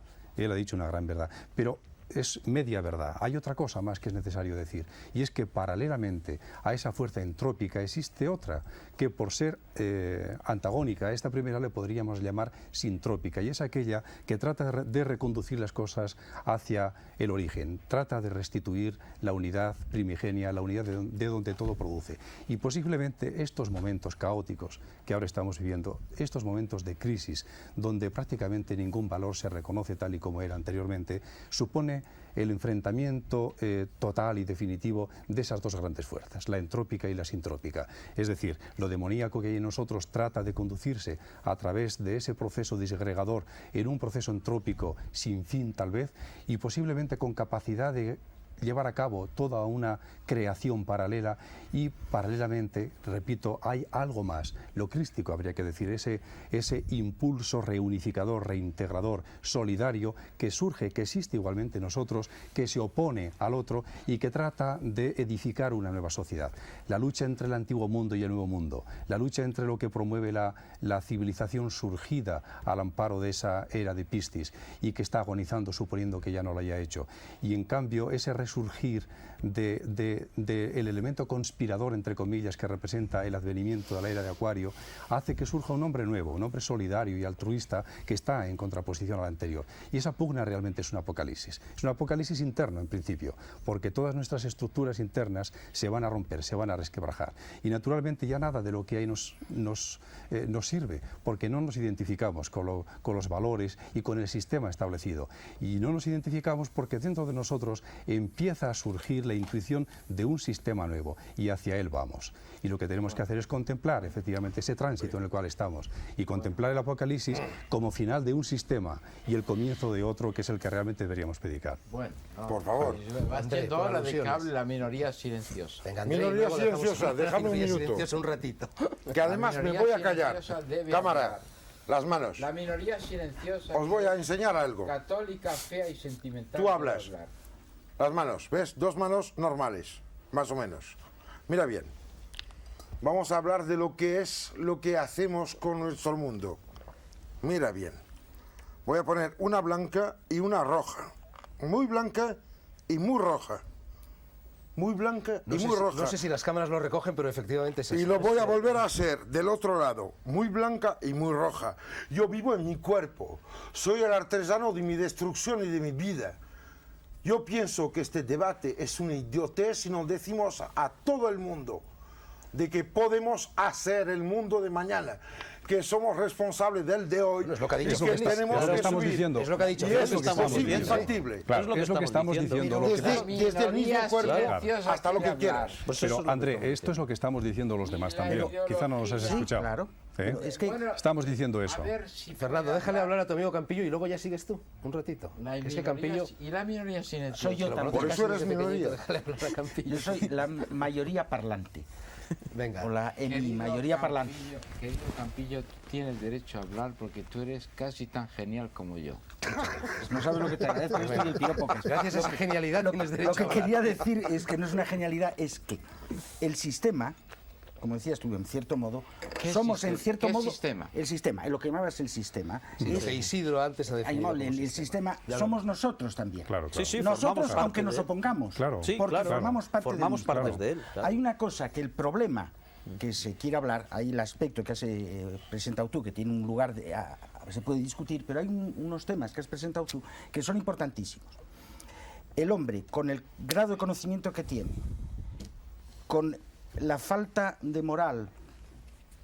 pero es media verdad. Hay otra cosa más que es necesario decir, y es que paralelamente a esa fuerza entrópica existe otra, que por ser antagónica a esta primera le podríamos llamar sintrópica, y es aquella que trata de reconducir las cosas hacia el origen, trata de restituir la unidad primigenia, la unidad de donde todo produce. Y posiblemente estos momentos caóticos que ahora estamos viviendo, estos momentos de crisis, donde prácticamente ningún valor se reconoce tal y como era anteriormente, supone el enfrentamiento total y definitivo de esas dos grandes fuerzas, la entrópica y la sintrópica. Es decir, lo demoníaco que hay en nosotros trata de conducirse a través de ese proceso disgregador en un proceso entrópico sin fin tal vez, y posiblemente con capacidad de llevar a cabo toda una creación paralela y paralelamente, repito, hay algo más, lo crístico habría que decir, ese impulso reunificador, reintegrador, solidario que surge, que existe igualmente en nosotros, que se opone al otro y que trata de edificar una nueva sociedad. La lucha entre el antiguo mundo y el nuevo mundo, la lucha entre lo que promueve la civilización surgida al amparo de esa era de Piscis y que está agonizando suponiendo que ya no lo haya hecho. Y en cambio ese resurgir del elemento conspirador, entre comillas, que representa el advenimiento de la era de Acuario, hace que surja un hombre nuevo, un hombre solidario y altruista que está en contraposición al anterior. Y esa pugna realmente es un apocalipsis. Es un apocalipsis interno, en principio, porque todas nuestras estructuras internas se van a romper, se van a resquebrajar. Y naturalmente ya nada de lo que hay nos sirve, porque no nos identificamos con los valores y con el sistema establecido. Y no nos identificamos porque dentro de nosotros empieza a surgir la intuición de un sistema nuevo y hacia él vamos. Y lo que tenemos que hacer es contemplar efectivamente ese tránsito en el cual estamos y contemplar el apocalipsis como final de un sistema y el comienzo de otro que es el que realmente deberíamos predicar. Bueno, Por favor. va André, siendo hora de que alusiones. hable la minoría silenciosa. Venga, André, Minoría luego dejamos silenciosa, déjame un minoría minuto. silenciosa un ratito. Que además La me minoría voy a callar. silenciosa debe Cámara, hablar. las manos. La minoría silenciosa, Os voy a enseñar algo. católica, fea y sentimental. Tú debe hablas. hablar. Las manos, ¿ves? Dos manos normales, más o menos. Mira bien. Vamos a hablar de lo que es lo que hacemos con nuestro mundo. Mira bien. Voy a poner una blanca y una roja. Muy blanca y muy roja. Muy blanca y muy roja. No sé si las cámaras lo recogen, pero efectivamente es Y así. lo voy a volver a hacer del otro lado, muy blanca y muy roja. Yo vivo en mi cuerpo, soy el artesano de mi destrucción y de mi vida. Yo pienso que este debate es una idiotez si nos decimos a todo el mundo de que podemos hacer el mundo de mañana, que somos responsables del de hoy No, es lo que ha dicho y que Félix. tenemos Es lo que que estamos subir. diciendo. Es lo que ha dicho Y Félix. eso es estamos imposible, diciendo. infactible. Claro, es lo que estamos diciendo. Lo que Desde el mismo Minoría cuerpo silenciosa hasta lo que quiere quieras. hablar. Pues eso es Pero lo que André, estamos esto es lo que estamos diciendo los demás también. ideología. Quizá no nos has Sí, escuchado. claro. ¿Eh? Pero es que Bueno, Estamos diciendo eso. a ver si Fernando, déjale hablar a tu amigo Campillo y luego ya sigues tú, un ratito. La Que es que minoría- Campillo... y la minoría silenciosa. soy yo Lo también. Por conoces eso casi eres desde pequeñito, minoría. déjale hablar a Campillo. Yo soy la mayoría parlante, Venga. o la Querido mayoría parlante. Querido Campillo, tienes derecho a hablar porque tú eres casi tan genial como yo. No sabes lo que te agradezco esto del piropo que es. Gracias a esa genialidad tienes Lo derecho que a hablar. quería decir es que no es una genialidad, es que el sistema, como decías tú, en cierto modo, ¿Qué somos en sistema? cierto ¿Qué modo... sistema? El sistema, lo que llamabas el sistema. Sí, lo es- que Isidro antes ha Ay, definido. amable, como el sistema somos nosotros también. Claro, claro. Sí, sí, Nosotros, formamos parte aunque nos de él. opongamos, Claro. Sí, porque claro. formamos parte, Formamos del partes mismo. de él, claro. Hay una cosa que el problema que se quiere hablar, hay el aspecto que has presentado tú, que tiene un lugar, se puede discutir, pero hay unos temas que has presentado tú que son importantísimos. El hombre, con el grado de conocimiento que tiene, con la falta de moral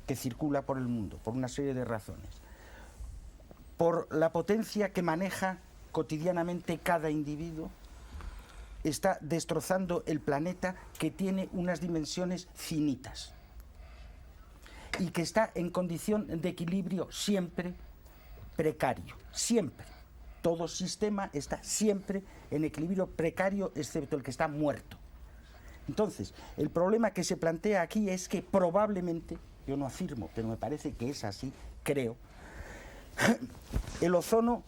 que circula por el mundo, por una serie de razones, por la potencia que maneja cotidianamente cada individuo, está destrozando el planeta que tiene unas dimensiones finitas y que está en condición de equilibrio siempre precario, siempre. Todo sistema está siempre en equilibrio precario, excepto el que está muerto. Entonces, el problema que se plantea aquí es que probablemente, yo no afirmo, pero me parece que es así, creo, el ozono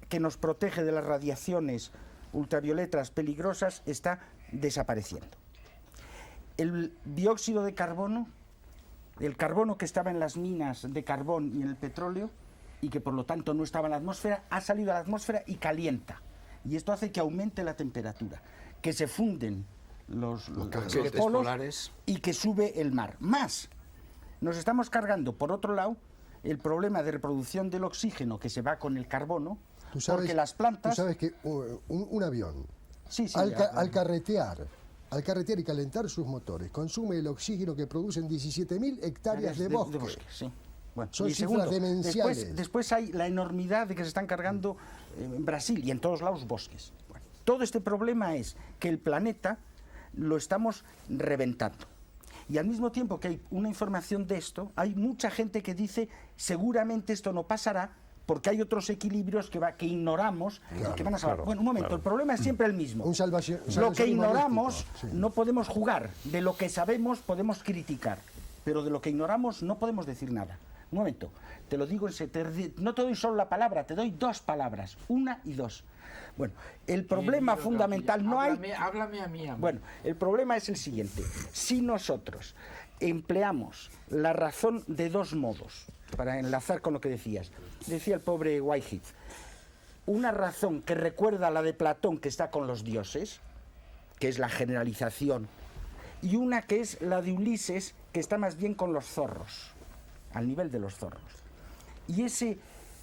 que nos protege de las radiaciones ultravioletas peligrosas, está desapareciendo. El dióxido de carbono, el carbono que estaba en las minas de carbón y en el petróleo, y que por lo tanto no estaba en la atmósfera, ha salido a la atmósfera y calienta. Y esto hace que aumente la temperatura, que se funden los casquetes polos polares. y que sube el mar. Más, nos estamos cargando, por otro lado, el problema de reproducción del oxígeno que se va con el carbono, Tú sabes, porque las plantas... Tú sabes que un avión, Sí, sí, al carretear y calentar sus motores, consume el oxígeno que producen 17.000 hectáreas de bosque. sí. Bueno, Son y cifras demenciales. después hay la enormidad de que se están cargando en Brasil y en todos lados bosques. Bueno, todo este problema es que el planeta lo estamos reventando. Y al mismo tiempo que hay una información de esto, hay mucha gente que dice seguramente esto no pasará porque hay otros equilibrios que ignoramos y que van a salvar. Bueno, un momento, el problema es siempre el mismo. Un Lo que salvacionismo ignoramos holístico, sí. no podemos jugar, de lo que sabemos podemos criticar, pero de lo que ignoramos no podemos decir nada. Un momento, te lo digo, no te doy solo la palabra, te doy dos palabras, una y dos. Bueno, el problema fundamental no hay... Háblame a mí. Bueno, el problema es el siguiente. Si nosotros empleamos la razón de dos modos, para enlazar con lo que decías, decía el pobre Whitehead, una razón que recuerda a la de Platón, que está con los dioses, que es la generalización, y una que es la de Ulises, que está más bien con los zorros, al nivel de los zorros. Y ese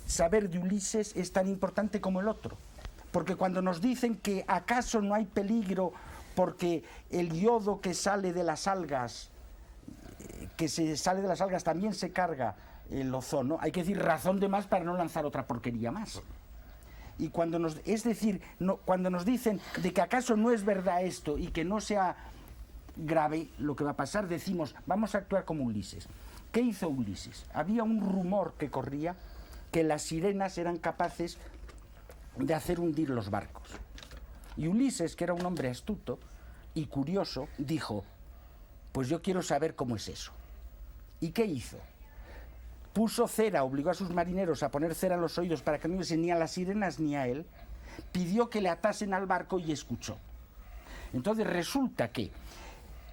saber de Ulises es tan importante como el otro, porque cuando nos dicen que acaso no hay peligro porque el yodo que sale de las algas, también se carga el ozono, hay que decir razón de más para no lanzar otra porquería más. Y cuando cuando nos dicen de que acaso no es verdad esto y que no sea grave lo que va a pasar, decimos, vamos a actuar como Ulises. ¿Qué hizo Ulises? Había un rumor que corría que las sirenas eran capaces de hacer hundir los barcos. Y Ulises, que era un hombre astuto y curioso, dijo, pues yo quiero saber cómo es eso. ¿Y qué hizo? Puso cera, obligó a sus marineros a poner cera en los oídos para que no oyesen ni a las sirenas ni a él, pidió que le atasen al barco y escuchó. Entonces resulta que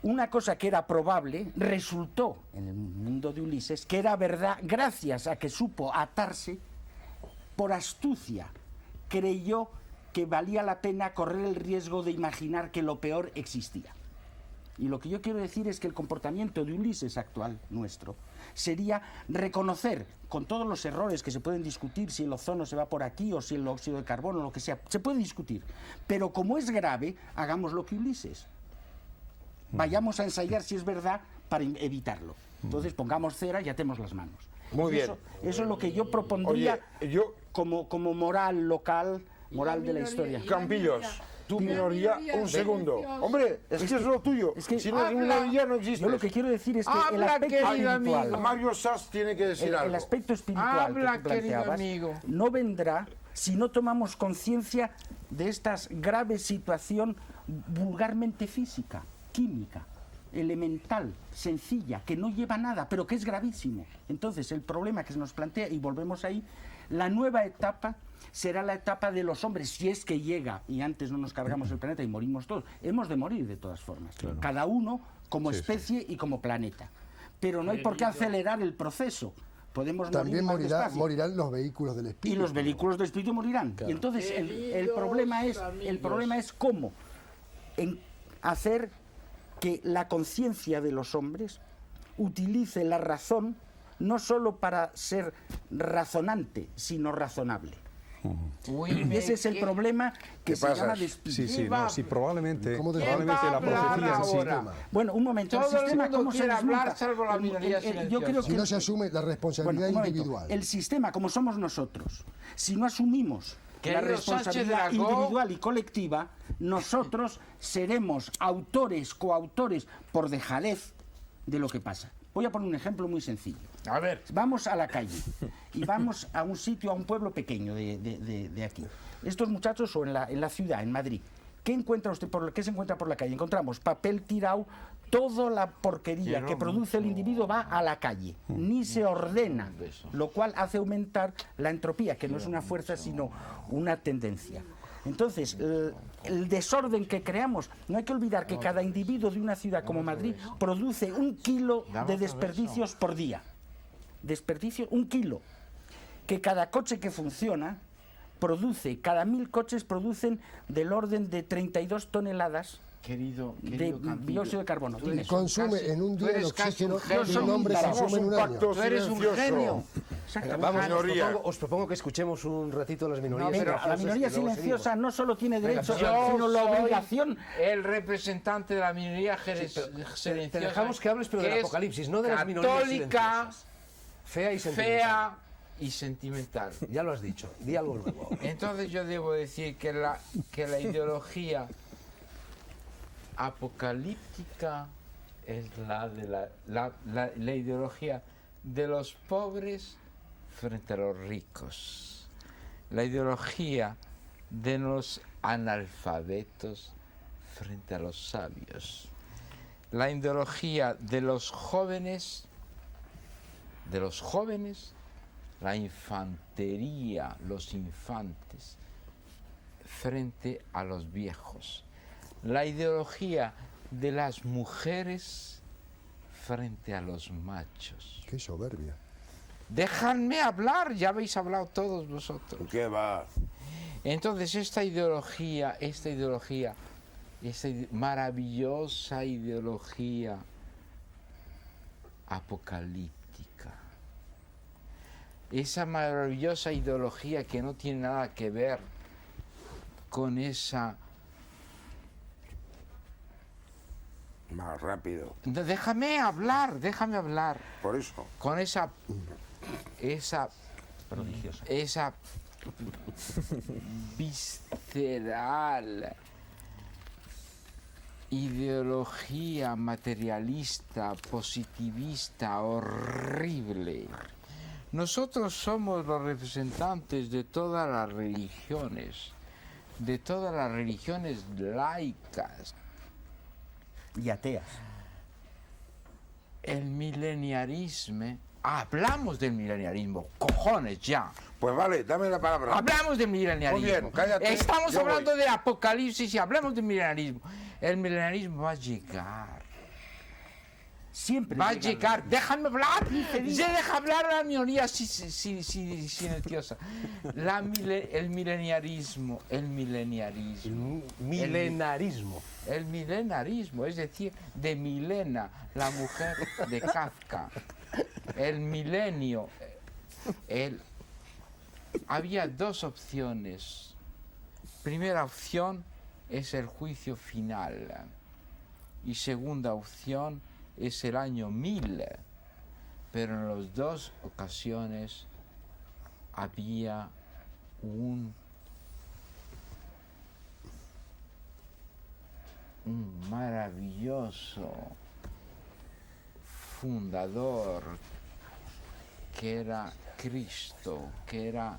una cosa que era probable resultó en el mundo de Ulises, que era verdad gracias a que supo atarse. Por astucia creyó que valía la pena correr el riesgo de imaginar que lo peor existía. Y lo que yo quiero decir es que el comportamiento de Ulises actual, nuestro, sería reconocer, con todos los errores que se pueden discutir, si el ozono se va por aquí o si el óxido de carbono, lo que sea, se puede discutir. Pero como es grave, hagamos lo que Ulises. Vayamos a ensayar si es verdad para evitarlo. Entonces pongamos cera y atemos las manos. Muy bien. Eso es lo que yo propondría como moral local, moral de la historia. Campillos, tu minoría, un segundo. Hombre, es que es lo tuyo. Es que si no es minoría no existe. Yo lo que quiero decir es que el Habla, aspecto querido espiritual, amigo. Mario Sass tiene que decir algo. el aspecto espiritual Habla, que tú querido planteabas, amigo. no vendrá si no tomamos conciencia de esta grave situación vulgarmente física, química, elemental, sencilla, que no lleva nada, pero que es gravísimo. Entonces, el problema que se nos plantea, y volvemos ahí, la nueva etapa será la etapa de los hombres, si es que llega, y antes no nos cargamos el planeta y morimos todos. Hemos de morir de todas formas, cada uno como especie y como planeta. Pero no hay por qué acelerar el proceso. Podemos También morir más despacio. morirán los vehículos del espíritu. Y los vehículos del espíritu morirán. Y entonces el problema es cómo hacer que la conciencia de los hombres utilice la razón no solo para ser razonante, sino razonable. Y ese es el problema que se llama despilfarro. Sí, probablemente ¿Cómo la profecía en sí. Bueno, un momento, el Todo el sistema mundo cómo se quiere hablar, desmonta. salvo la minoría Yo creo silenciosa. Si no se asume la responsabilidad un momento, individual. el sistema, como somos nosotros, si no asumimos la Querido responsabilidad Sánchez Dragó, individual y colectiva, nosotros seremos autores, coautores, por dejadez de lo que pasa. Voy a poner un ejemplo muy sencillo. A ver. Vamos a la calle y vamos a un sitio, a un pueblo pequeño de aquí. Estos muchachos, o en la ciudad, en Madrid, ¿qué encuentra usted qué se encuentra por la calle? Encontramos papel tirado, toda la porquería que produce el individuo va a la calle, ni se ordena, lo cual hace aumentar la entropía, que no es una fuerza sino una tendencia. Entonces, el desorden que creamos, no hay que olvidar que cada individuo de una ciudad como Madrid produce 1 kilo de desperdicios por día. Desperdicio, 1 kilo. Que cada coche que funciona cada 1000 coches producen del orden de 32 toneladas Querido de dióxido de carbono. Dime. Consume en un día el oxígeno que un hombre consume en un año. Tú eres un genio. Vamos, os propongo que escuchemos un ratito a las minorías. Venga, la minoría silenciosa no solo tiene derecho, Yo sino la soy obligación. el representante de la minoría silenciosa. Te dejamos que hables, pero del que es apocalipsis, no de las minorías católica, silenciosas. Fea y sentimental. fea y sentimental. Ya lo has dicho, di algo nuevo. Entonces yo debo decir que la ideología apocalíptica es la ideología de los pobres frente a los ricos, la ideología de los analfabetos frente a los sabios, la ideología de los jóvenes, la infantería, los infantes, frente a los viejos, la ideología de las mujeres frente a los machos. Qué soberbia. Dejadme hablar, ya habéis hablado todos vosotros. ¿Qué va? Entonces esta maravillosa ideología apocalíptica, esa maravillosa ideología que no tiene nada que ver con esa... Más rápido. Déjame hablar. Por eso. Con esa visceral ideología materialista, positivista, horrible. Nosotros somos los representantes de todas las religiones laicas. Y ateas. El mileniarismo, hablamos del mileniarismo, cojones ya. Pues vale, dame la palabra. Hablamos del mileniarismo. Muy bien, cállate, Estamos yo hablando voy. de apocalipsis y hablamos del mileniarismo. El mileniarismo va a llegar. Siempre Va a llegan llegar. Déjame hablar. Se deja hablar a la minoría silenciosa. El milenarismo. Milenarismo. El milenarismo, es decir, de Milena, la mujer de Kafka. El milenio. Había dos opciones. Primera opción es el juicio final. Y segunda opción es el año 1000. Pero en las dos ocasiones había un maravilloso fundador que era Cristo, que era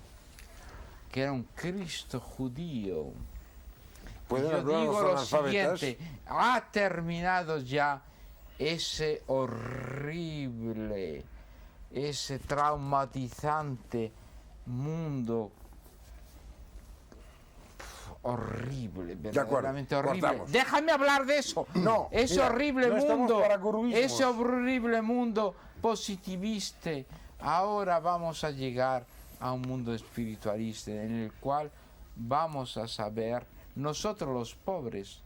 un Cristo judío. ¿Pueden Yo hablar digo los lo analfabetas? siguiente, ha terminado ya ese horrible, ese traumatizante mundo horrible, verdaderamente horrible. cortamos. Déjame hablar de eso. No, Ese mira, horrible no estamos mundo, para guruismos. ese horrible mundo positivista. Ahora vamos a llegar a un mundo espiritualista en el cual vamos a saber, nosotros los pobres,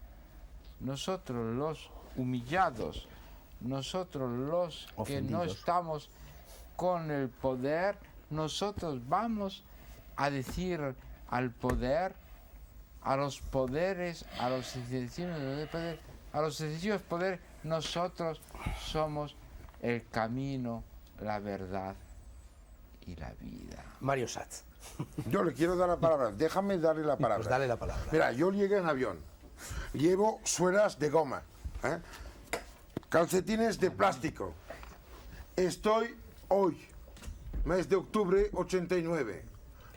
nosotros los humillados, nosotros los que no Ofendidos. estamos con el poder, nosotros vamos a decir al poder, a los poderes, a los excesivos poderes, a los excesivos poderes, nosotros somos el camino, la verdad y la vida. Mario Satz. Yo le quiero dar la palabra. Déjame darle la palabra. Pues dale la palabra. Mira, yo llegué en avión. Llevo suelas de goma. ¿eh? Calcetines de plástico. Estoy hoy, mes de octubre 89.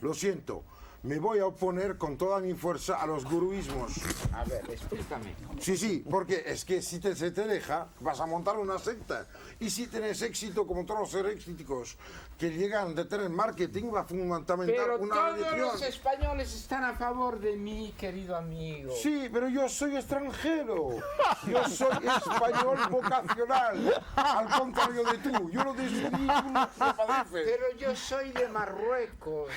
Lo siento. Me voy a oponer con toda mi fuerza a los guruismos. A ver, explícame. Sí, porque es que si se te deja, vas a montar una secta. Y si tienes éxito, como todos los éxitos que llegan de tener marketing, va a fundamentar Pero una todos religión. los españoles están a favor de mí, querido amigo. Sí, pero yo soy extranjero. Yo soy español vocacional. Al contrario de tú. Yo lo decidí, tú lo padeces. Pero yo soy de Marruecos.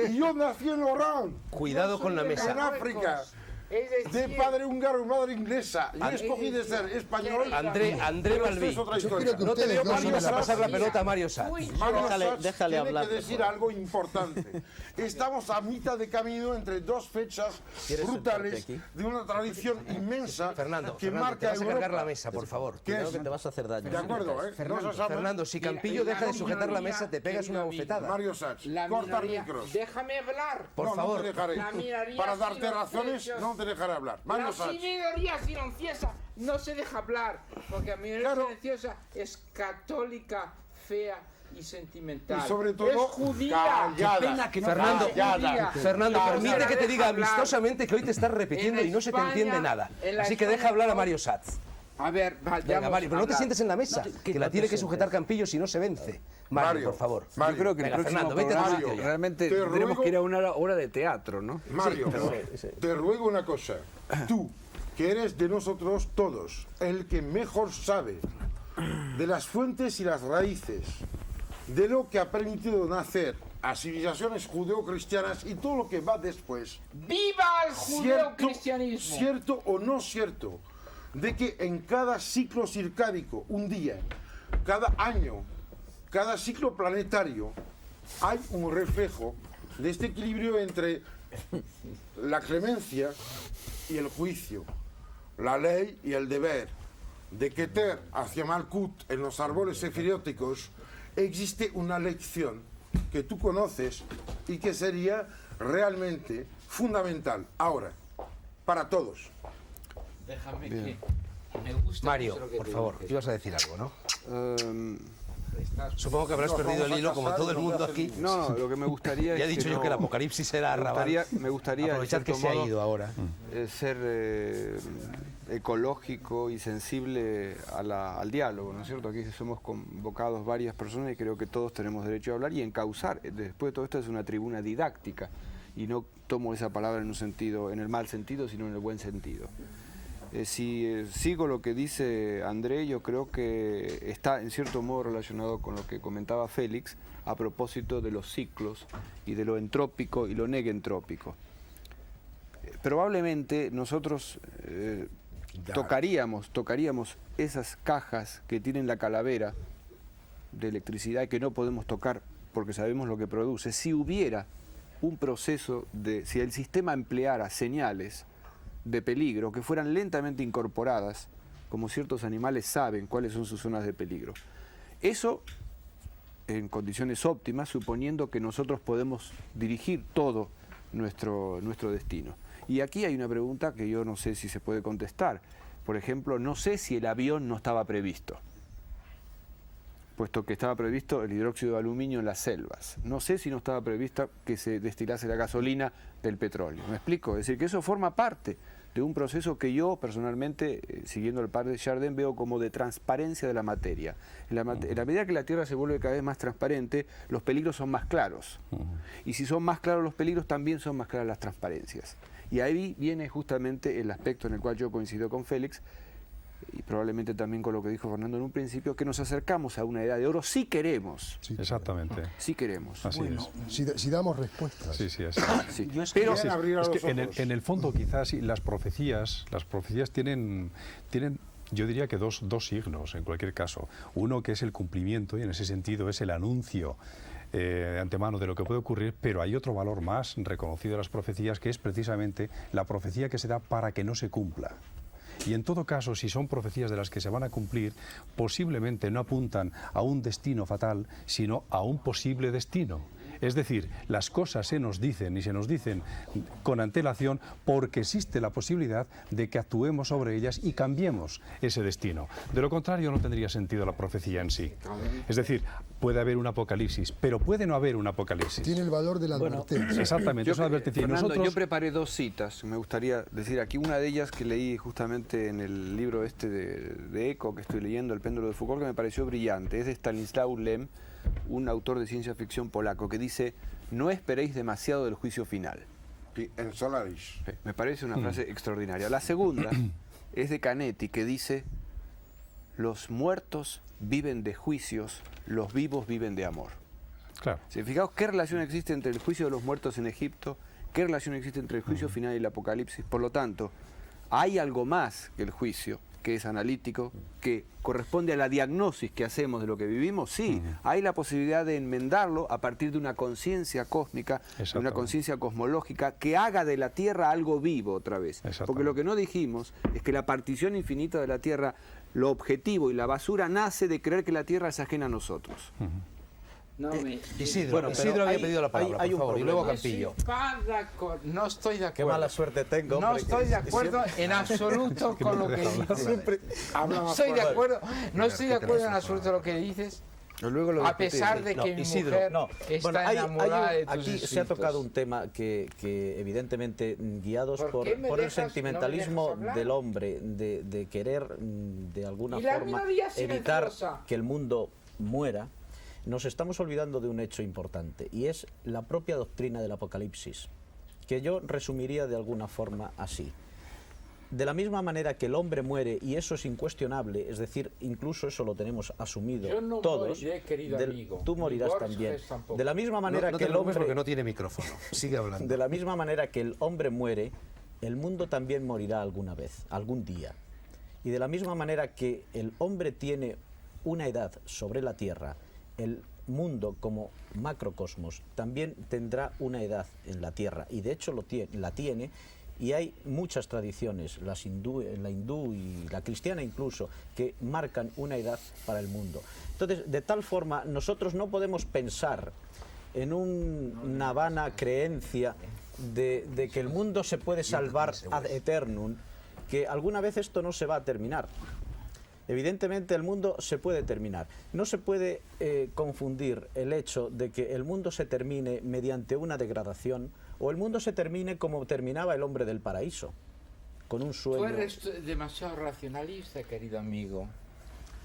Y yo nací en Orán, Cuidado con la en mesa. África. Es De decir, padre húngaro y madre inglesa. Y escogí de ser español. André Pero Balbí. esto es otra Yo historia. creo que No te ustedes veo dos Mario son a pasar la Mira, pelota a Mario Satz. Mario Déjale- Satz déjale tiene hablar, que por decir favor. algo importante. Estamos a mitad de camino entre dos fechas brutales de una tradición inmensa Fernando, que Fernando, marca te vas a cargar Europa. la mesa, por favor. ¿Qué Creo es? que te vas a hacer daño. De acuerdo, ¿eh? No se sabe. Fernando, si Campillo deja de sujetar la mesa, te pegas una bofetada. Mario Satz, la corta minoría- micros. Déjame hablar. Por No, favor. no te dejaré. La minoría Para darte silenciosa. razones, no te dejaré hablar. Mario La Satz. minoría silenciosa no se deja hablar, porque la minoría Claro. silenciosa es católica, fea y sentimental. Y sobre todo, es judía. callada. Qué pena que no Fernando, callada. Fernando, permite que te diga Hablar. amistosamente que hoy te estás repitiendo En y no se te España, entiende nada. en la Así que España deja hablar a no- Mario Satz. A ver, Venga, vayamos Mario, pero no te a sientes en la mesa, que la no te tiene que sientes. sujetar Campillo si no se vence. Mario, por favor. Mario, Yo creo que Venga, el próximo Fernando, vete al programa sitio ya. realmente Te tenemos ruego- que ir a una obra de teatro, ¿no? Mario, sí. te ruego una cosa. Tú, que eres de nosotros todos, el que mejor sabe de las fuentes y las raíces, de lo que ha permitido nacer a civilizaciones judeocristianas y todo lo que va después. ¡Viva el judeocristianismo! ¿Cierto o no cierto? De que en cada ciclo circádico, un día, cada año, cada ciclo planetario, hay un reflejo de este equilibrio entre la clemencia y el juicio, la ley y el deber. De Keter hacia Malkut en los árboles sefirióticos existe una lección que tú conoces y que sería realmente fundamental ahora, para todos. Déjame que me gusta Mario, mucho lo que por te favor, dices. ibas a decir algo, ¿no? Em, Supongo que habrás Nos perdido el vamos a hilo como casar todo y el nos mundo va a hacer aquí. libres. no, lo que me gustaría Ya he es dicho yo que el apocalipsis será arrabal. me gustaría Aprovechad en que cierto se ha modo, ido ahora. ser ecológico y sensible al diálogo, ¿no es cierto? Aquí somos convocados varias personas y creo que todos tenemos derecho a hablar y encauzar. Después de todo esto es una tribuna didáctica y no tomo esa palabra en un sentido, en el mal sentido, sino en el buen sentido. Si sigo lo que dice André, yo creo que está en cierto modo relacionado con lo que comentaba Félix a propósito de los ciclos y de lo entrópico y lo negentrópico. Probablemente nosotros tocaríamos esas cajas que tienen la calavera de electricidad y que no podemos tocar porque sabemos lo que produce. Si hubiera un proceso si el sistema empleara señales de peligro que fueran lentamente incorporadas, como ciertos animales saben cuáles son sus zonas de peligro. Eso en condiciones óptimas, suponiendo que nosotros podemos dirigir todo nuestro destino. Y aquí hay una pregunta que yo no sé si se puede contestar. Por ejemplo, no sé si el avión no estaba previsto, puesto que estaba previsto el hidróxido de aluminio en las selvas. No sé si no estaba previsto que se destilase la gasolina del petróleo. ¿Me explico? Es decir, que eso forma parte de un proceso que yo personalmente, siguiendo el par de Chardin, veo como de transparencia de la materia. En la medida que la Tierra se vuelve cada vez más transparente, los peligros son más claros. Y si son más claros los peligros, también son más claras las transparencias. Y ahí viene justamente el aspecto en el cual yo coincido con Félix, y probablemente también con lo que dijo Fernando en un principio, que nos acercamos a una edad de oro si queremos. Sí, Exactamente. Si queremos. Así es. si damos respuestas. Sí, sí, así. Sí. Pero Sí, abrir a es los que ojos. en el fondo quizás sí, las profecías tienen yo diría que dos signos en cualquier caso. Uno que es el cumplimiento y en ese sentido es el anuncio de antemano de lo que puede ocurrir, pero hay otro valor más reconocido de las profecías que es precisamente la profecía que se da para que no se cumpla. Y en todo caso, si son profecías de las que se van a cumplir, posiblemente no apuntan a un destino fatal, sino a un posible destino. Es decir, las cosas se nos dicen y se nos dicen con antelación porque existe la posibilidad de que actuemos sobre ellas y cambiemos ese destino. De lo contrario, no tendría sentido la profecía en sí. Es decir, puede haber un apocalipsis, pero puede no haber un apocalipsis. Tiene el valor de la advertencia. Exactamente, es una advertencia. Y Fernando, nosotros... yo preparé dos citas, me gustaría decir aquí. Una de ellas que leí justamente en el libro este de Eco, que estoy leyendo, El péndulo de Foucault, que me pareció brillante. Es de Stanislaw Lem, un autor de ciencia ficción polaco, que dice: no esperéis demasiado del juicio final. En Solaris. Me parece una frase extraordinaria. La segunda es de Canetti, que dice: los muertos viven de juicios, los vivos viven de amor. Claro. Si fijaos qué relación existe entre el juicio de los muertos en Egipto, qué relación existe entre el juicio final y el apocalipsis. Por lo tanto, hay algo más que el juicio, que es analítico, que corresponde a la diagnosis que hacemos de lo que vivimos. Sí, hay la posibilidad de enmendarlo a partir de una conciencia cósmica, de una Exactamente. conciencia cosmológica que haga de la Tierra algo vivo otra vez. Porque lo que no dijimos es que la partición infinita de la Tierra, lo objetivo y la basura nace de creer que la Tierra es ajena a nosotros. Isidro, Bueno, pero Isidro había hay- pedido la palabra, hay por un favor, y problema. luego Campillo. No estoy de acuerdo. Qué mala suerte tengo. No hombre, estoy que de acuerdo en absoluto con lo que dices. Habla No más estoy de fuerte. acuerdo, no estoy de acuerdo en absoluto con lo que dices. Luego lo A pesar de que mi Isidro, mujer No, está bueno, enamorada de tus aquí se ha escritos. tocado un tema que evidentemente guiados ¿Por qué me por el dejas- no me sentimentalismo dejas hablar? del hombre, de querer de alguna Y la forma minoría evitar silenciosa. que el mundo muera, nos estamos olvidando de un hecho importante y es la propia doctrina del Apocalipsis, que yo resumiría de alguna forma así. De la misma manera que el hombre muere, y eso es incuestionable, es decir, incluso eso lo tenemos asumido Yo no todos, moriré, querido amigo, tú ni morirás Borges también. tampoco. De la misma manera no que te el preocupes hombre... porque no tiene micrófono. Sigue hablando. De la misma manera que el hombre muere, el mundo también morirá alguna vez, algún día. Y de la misma manera que el hombre tiene una edad sobre la Tierra, el mundo como macrocosmos también tendrá una edad en la Tierra, y de hecho la tiene, y hay muchas tradiciones, la hindú y la cristiana incluso, que marcan una edad para el mundo. Entonces, de tal forma, nosotros no podemos pensar en una vana creencia de que el mundo se puede salvar ad eternum, que alguna vez esto no se va a terminar. Evidentemente el mundo se puede terminar. No se puede confundir el hecho de que el mundo se termine mediante una degradación o el mundo se termine como terminaba el hombre del paraíso, con un sueño. Tú eres demasiado racionalista, querido amigo.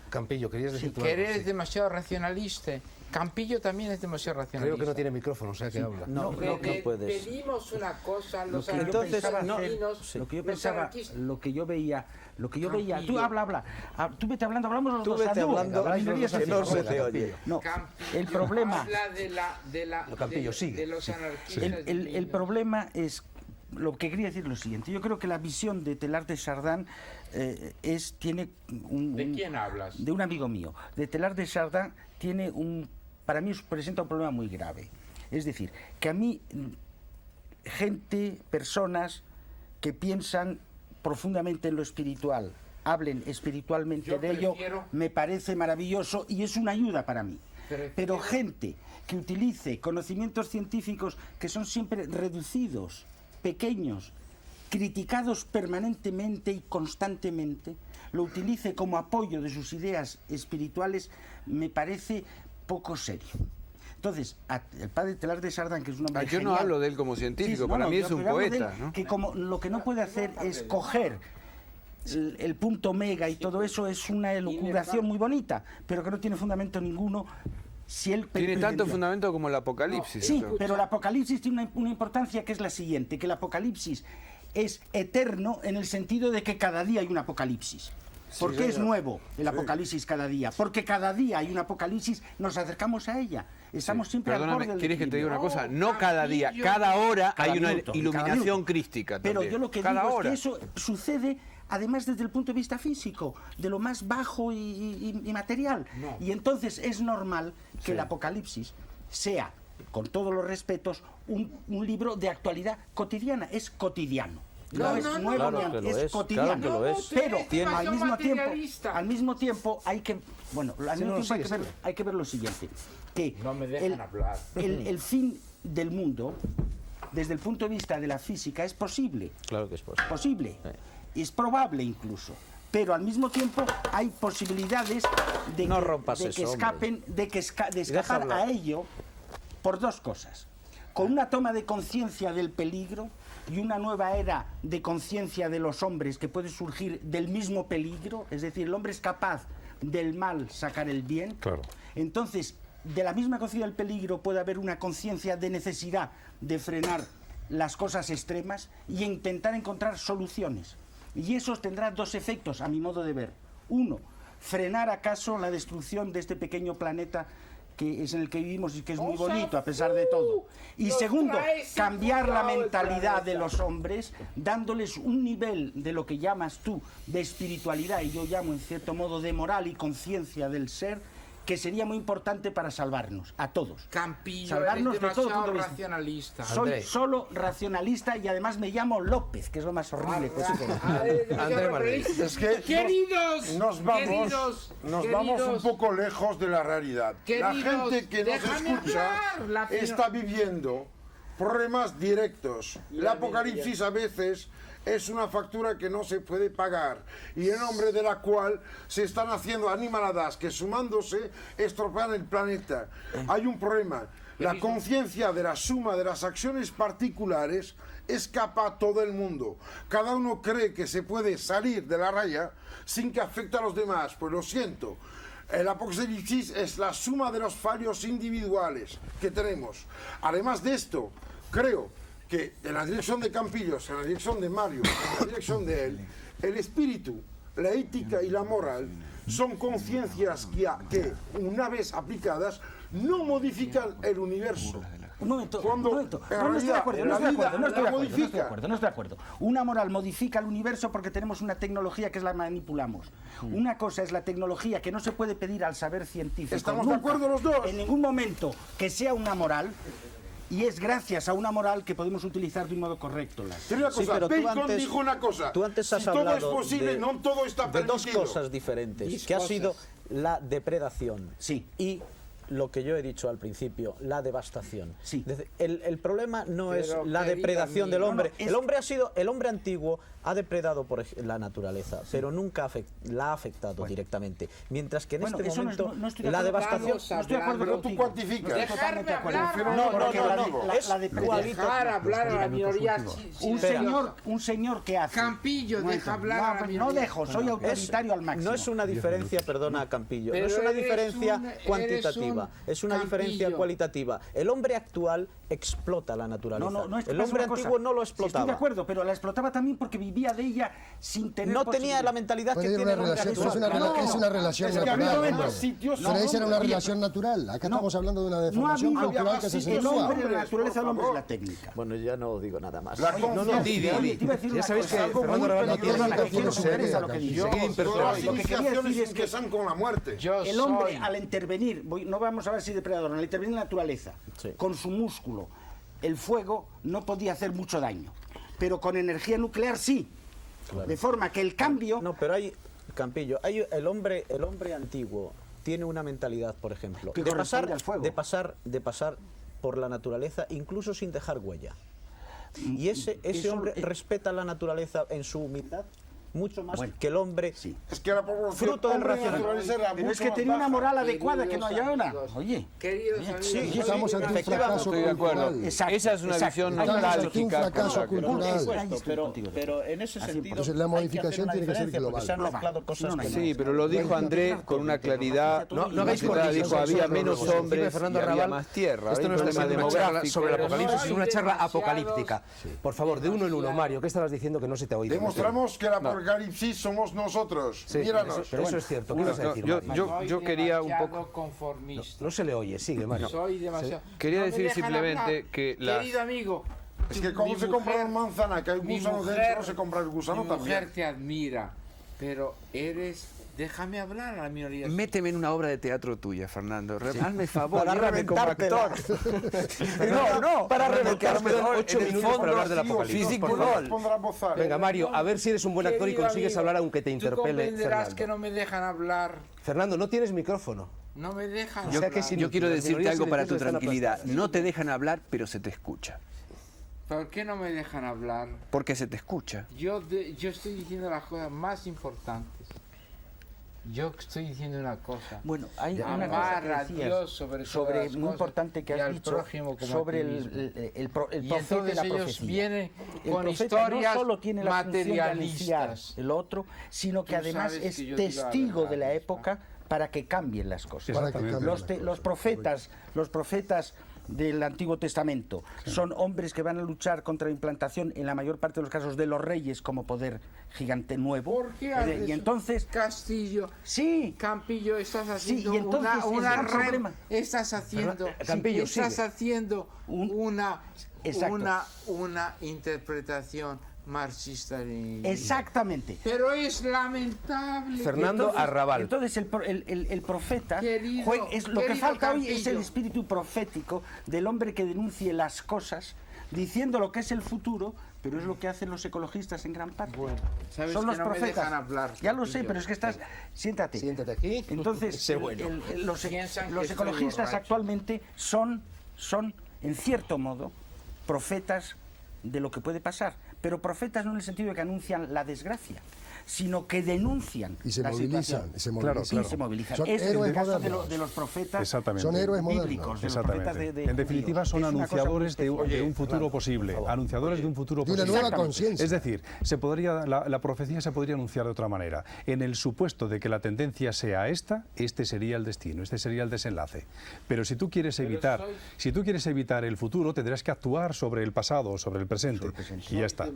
Campillo, querías decir tú Que algo? eres Sí. demasiado racionalista. Campillo también es demasiado racionalista. Creo que no tiene micrófono, o sea que habla. No, no puedes. Pedimos una cosa a los Entonces, anarquistas no, argentinos, Lo que yo los pensaba, anarquistas- lo que yo veía, Campillo. tú habla, tú vete hablando, hablamos los Tú dos, vete a dúo, hablando, la minoría que no se te oye. No, Campillo el problema, habla de Campillo, sigue. de los anarquistas. el divinos. problema es, lo que quería decir es lo siguiente, yo creo que la visión de Teilhard de Chardin tiene ¿De quién hablas? de un amigo mío. De Teilhard de Chardin tiene para mí presenta un problema muy grave. Es decir, que a mí, personas que piensan profundamente en lo espiritual, hablen espiritualmente Yo de ello, prefiero- me parece maravilloso y es una ayuda para mí. Prefiero- Pero gente que utilice conocimientos científicos que son siempre reducidos, pequeños, criticados permanentemente y constantemente, lo utilice como apoyo de sus ideas espirituales, me parece poco serio. Entonces, el padre Teilhard de Chardin, que es un hombre Yo no genial- hablo de él como científico, Sí, para mí es yo un hablo de poeta, él, ¿no? que como lo que no puede hacer es coger el punto omega y todo eso es una elucubración muy bonita, pero que no tiene fundamento ninguno. Si él Tiene tanto pretendía- fundamento como el Apocalipsis. Sí, eso. pero el Apocalipsis tiene una importancia que es la siguiente, que el Apocalipsis es eterno en el sentido de que cada día hay un Apocalipsis. ¿Por qué es nuevo el Apocalipsis cada día? Porque cada día hay un Apocalipsis, nos acercamos a ella. Estamos siempre al borde Perdóname, del ¿quieres que te diga equilibrio. una cosa? No cada día, cada hora Cada hay una minuto, cada iluminación minuto. crística Pero también. yo lo que cada digo hora. es que eso sucede además desde el punto de vista físico, de lo más bajo y material. Y entonces es normal que el Apocalipsis sea, con todos los respetos, un libro de actualidad cotidiana, es cotidiano. No, es nuevo, claro ni que lo es es, cotidiano. claro que lo es. Pero Tiene al mismo materialista. al mismo tiempo hay que, bueno, al mismo no, tiempo sigue. hay que ver lo siguiente, que No me dejan hablar. el fin del mundo, desde el punto de vista de la física, es posible. Claro que es posible. Posible. Es probable incluso. Pero al mismo tiempo hay posibilidades de No que, rompas de que eso, escapen, de Deja escapar hablar. a ello por dos cosas. Con una toma de conciencia del peligro y una nueva era de conciencia de los hombres que puede surgir del mismo peligro, es decir, el hombre es capaz del mal sacar el bien. Claro. Entonces, de la misma conciencia del peligro puede haber una conciencia de necesidad de frenar las cosas extremas y intentar encontrar soluciones. Y eso tendrá dos efectos, a mi modo de ver. Uno, frenar acaso la destrucción de este pequeño planeta que es en el que vivimos y que es muy bonito a pesar de todo. Y nos segundo, traes cambiar la inflado el mentalidad de planeta. los hombres, dándoles un nivel de lo que llamas tú de espiritualidad y yo llamo en cierto modo de moral y conciencia del ser, que sería muy importante para salvarnos, a todos. Campillo, Salvarnos eres de todo demasiado punto de vista. racionalista. Soy André. solo racionalista y además me llamo López, que es lo más horrible que se puede. André Manuel. Es que Queridos, nos vamos queridos, un poco lejos de la realidad. La Queridos, gente que nos déjame escucha hablar, la- está viviendo problemas directos. El apocalipsis a veces es una factura que no se puede pagar y en nombre de la cual se están haciendo animaladas que sumándose estropean el planeta. Hay un problema. La conciencia de la suma de las acciones particulares escapa a todo el mundo. Cada uno cree que se puede salir de la raya sin que afecte a los demás. Pues lo siento. El apocalipsis es la suma de los fallos individuales que tenemos. Además de esto, creo que en la dirección de Campillos, en la dirección de Mario, en la dirección de él, el espíritu, la ética y la moral son conciencias que, una vez aplicadas, no modifican el universo. Un momento, Cuando, un momento. en No estoy de realidad, acuerdo, la no estoy de vida acuerdo, no estoy de la acuerdo, no estoy de modifica. acuerdo, no estoy de acuerdo. Una moral modifica el universo porque tenemos una tecnología que es la manipulamos. Una cosa es la tecnología que no se puede pedir al saber científico. Estamos de nunca, acuerdo los dos. En ningún momento que sea una moral. Y es gracias a una moral que podemos utilizar de un modo correcto. Pero una cosa, pero tú Bacon antes- dijo una cosa. Tú antes has si todo es hablado posible, no todo está de permitido. dos cosas diferentes, que ha sido la depredación y lo que yo he dicho al principio, la devastación. Sí. El problema no es Pero, la querida depredación del amiga, hombre. no, es- El hombre antiguo ha depredado la naturaleza, pero nunca la ha afectado directamente. Mientras que en Bueno, este eso no es- momento no estoy de la acuerdo. devastación... No estoy de acuerdo Pero tú contigo. cuantificas. No estoy totalmente de acuerdo. Dejarme hablar, porque la depredación... Dejar hablar a la minoría. Un señor que hace. Campillo, Un momento. deja hablar a la No minoría. dejo, soy autoritario al máximo. No es una diferencia, perdona Campillo, no Pero es una eres diferencia eres cuantitativa, un es una diferencia Campillo. cualitativa. El hombre actual explota la naturaleza. No, es que el pasa hombre una cosa. antiguo no lo Sí, estoy de explotaba. acuerdo, pero la explotaba también porque vivía de ella sin tener No tenía posibilidad. la mentalidad que Puede ir tiene el una hombre relación, actual. pero es una relación Es que había natural. más hombre. sitios. Pero esa era una oye, relación natural. Acá estamos hablando de una No ha deformación habido cultural que se sitios, el acentúa. hombre, la Hombres, naturaleza del hombre es por la favor. técnica. Bueno, ya no digo nada más. La No, no, conciencia- di. Oye, te iba a decir Ya una sabéis cosa, que algo Fernando muy Raval no peligroso, tiene la que quiero filosofía, sugerir a lo que Campillo. digo. Seguid Todas las Lo que quería iniciaciones decir es que empiezan con la muerte. Yo el hombre, soy- al intervenir, no vamos a ver si depredador, al intervenir en la naturaleza, Sí. con su músculo, el fuego no podía hacer mucho daño. Pero con energía nuclear sí. De forma que el cambio... No, pero hay, Campillo, el hombre antiguo tiene una mentalidad, por ejemplo, Que de pasar, corresponde al fuego. de pasar por la naturaleza incluso sin dejar huella. Y ese eso- hombre respeta la naturaleza en su humildad mucho más Bueno, que el hombre sí. Es que la población fruto del hombre y racionalismo. naturaleza era Pero es mucho que más tenía una baja. moral adecuada que no Queridos hay ahora. amigos, Oye, Queridos amigos, sí, Estamos ante un efectivamente, fracaso estoy de acuerdo. cultural. exacto, Esa es una exacto. visión Hay una Estamos ante un nostálgica. fracaso con la que no- cultural. Ahí estoy contigo. pero en ese Así, sentido entonces la hay que modificación hacer una tiene que ser diferencia, porque global. se han Global. mezclado Si cosas no, no hay que nada. Sí, pero lo dijo André con una claridad. No hagáis dijo corrillos, había eso, menos luego. hombres Encima, Fernando y había Raval, más tierra. Esto Hay no un está problema siendo una charla demográfico. sobre el pero apocalipsis, no es una hay charla demasiados- apocalíptica. Por favor, de uno en uno, Mario, ¿qué estabas diciendo que no se te ha oído? Demostramos que el apocalipsis somos nosotros. Sí, Míranos. pero eso es cierto. ¿Qué ibas a decir, Mario? Yo quería un demasiado poco... conformista. No se le oye, sigue, Mario. Soy demasiado. Quería No me decir dejan simplemente hablar. que las- Querido amigo, Es que como se compra una manzana, que hay mi gusano mujer- dentro, se compra el gusano mi también. mujer te admira, pero eres... Déjame hablar a la minoría. Méteme en una obra de teatro tuya, Fernando. Hazme favor, Para llévame como reventártela. actor. Para Fernando, quedas reventarme. con 8 en el minutos fondo, para hablar del sí, apocalipsis. físico, por favor. no. Pondrá bozal. Venga, Mario, a ver si eres un buen actor y Querido consigues amigo, hablar aunque te Tú interpele comprenderás Fernando. que no me dejan hablar. Fernando, no tienes micrófono. No me dejan Yo- hablar. que si- Yo quiero Las decirte minorías algo para tu silenciosas están tranquilidad. aplastadas. No te dejan hablar, pero se te escucha. ¿Por qué no me dejan hablar? Porque se te escucha. Yo estoy diciendo las cosas más importantes. Yo estoy diciendo una cosa. Bueno, hay una Amar cosa a que decías Dios sobre todas las muy cosas importante que y has al dicho prójimo como a sobre ti mismo. el Y profeta y entonces la ellos profecía. vienen El con profeta historias no solo tiene la función de anunciar materialistas. el otro, sino que Tú además sabes es que yo digo la testigo verdad, de la ¿no? época para que cambien las cosas. Para que cambien las cosas, Los profetas del Antiguo Testamento son hombres que van a luchar contra la implantación, en la mayor parte de los casos, de los reyes como poder gigante nuevo. ¿Por qué haces Y entonces, Castillo? sí, Campillo, estás haciendo y entonces el gran problema- estás haciendo, Campillo, estás sigue. haciendo Exacto. una interpretación marxista-leninista. exactamente. Pero es lamentable. Fernando Arrabal. Entonces el profeta Querido- lo que querido falta hoy es el Campillo. espíritu profético del hombre que denuncie las cosas diciendo lo que es el futuro, pero es lo que hacen los ecologistas en gran parte. sabes Son que los no me profetas. dejan hablar, Ya lo Campillo. sé, pero es que estás siéntate. Siéntate aquí. Entonces, Sé bueno. los Piensan que los estoy ecologistas borracho. actualmente son en cierto modo profetas de lo que puede pasar, pero profetas no en el sentido de que anuncian la desgracia, sino que denuncian Y se la movilizan, situación. y se movilizan. Sí, se movilizan. Son Es héroes el caso modernos. de los profetas. Exactamente. Son héroes bíblicos, modernos. de los profetas Exactamente. de En definitiva, judíos. son Es una cosa muy anunciadores de especial. un futuro posible, anunciadores de un futuro De una posible. nueva conciencia. Es decir, la profecía se podría anunciar de otra manera. En el supuesto de que la tendencia sea esta, este sería el destino, este sería el desenlace. Pero si tú quieres evitar el futuro, tendrás que actuar sobre el pasado o sobre el presente. Y ya está.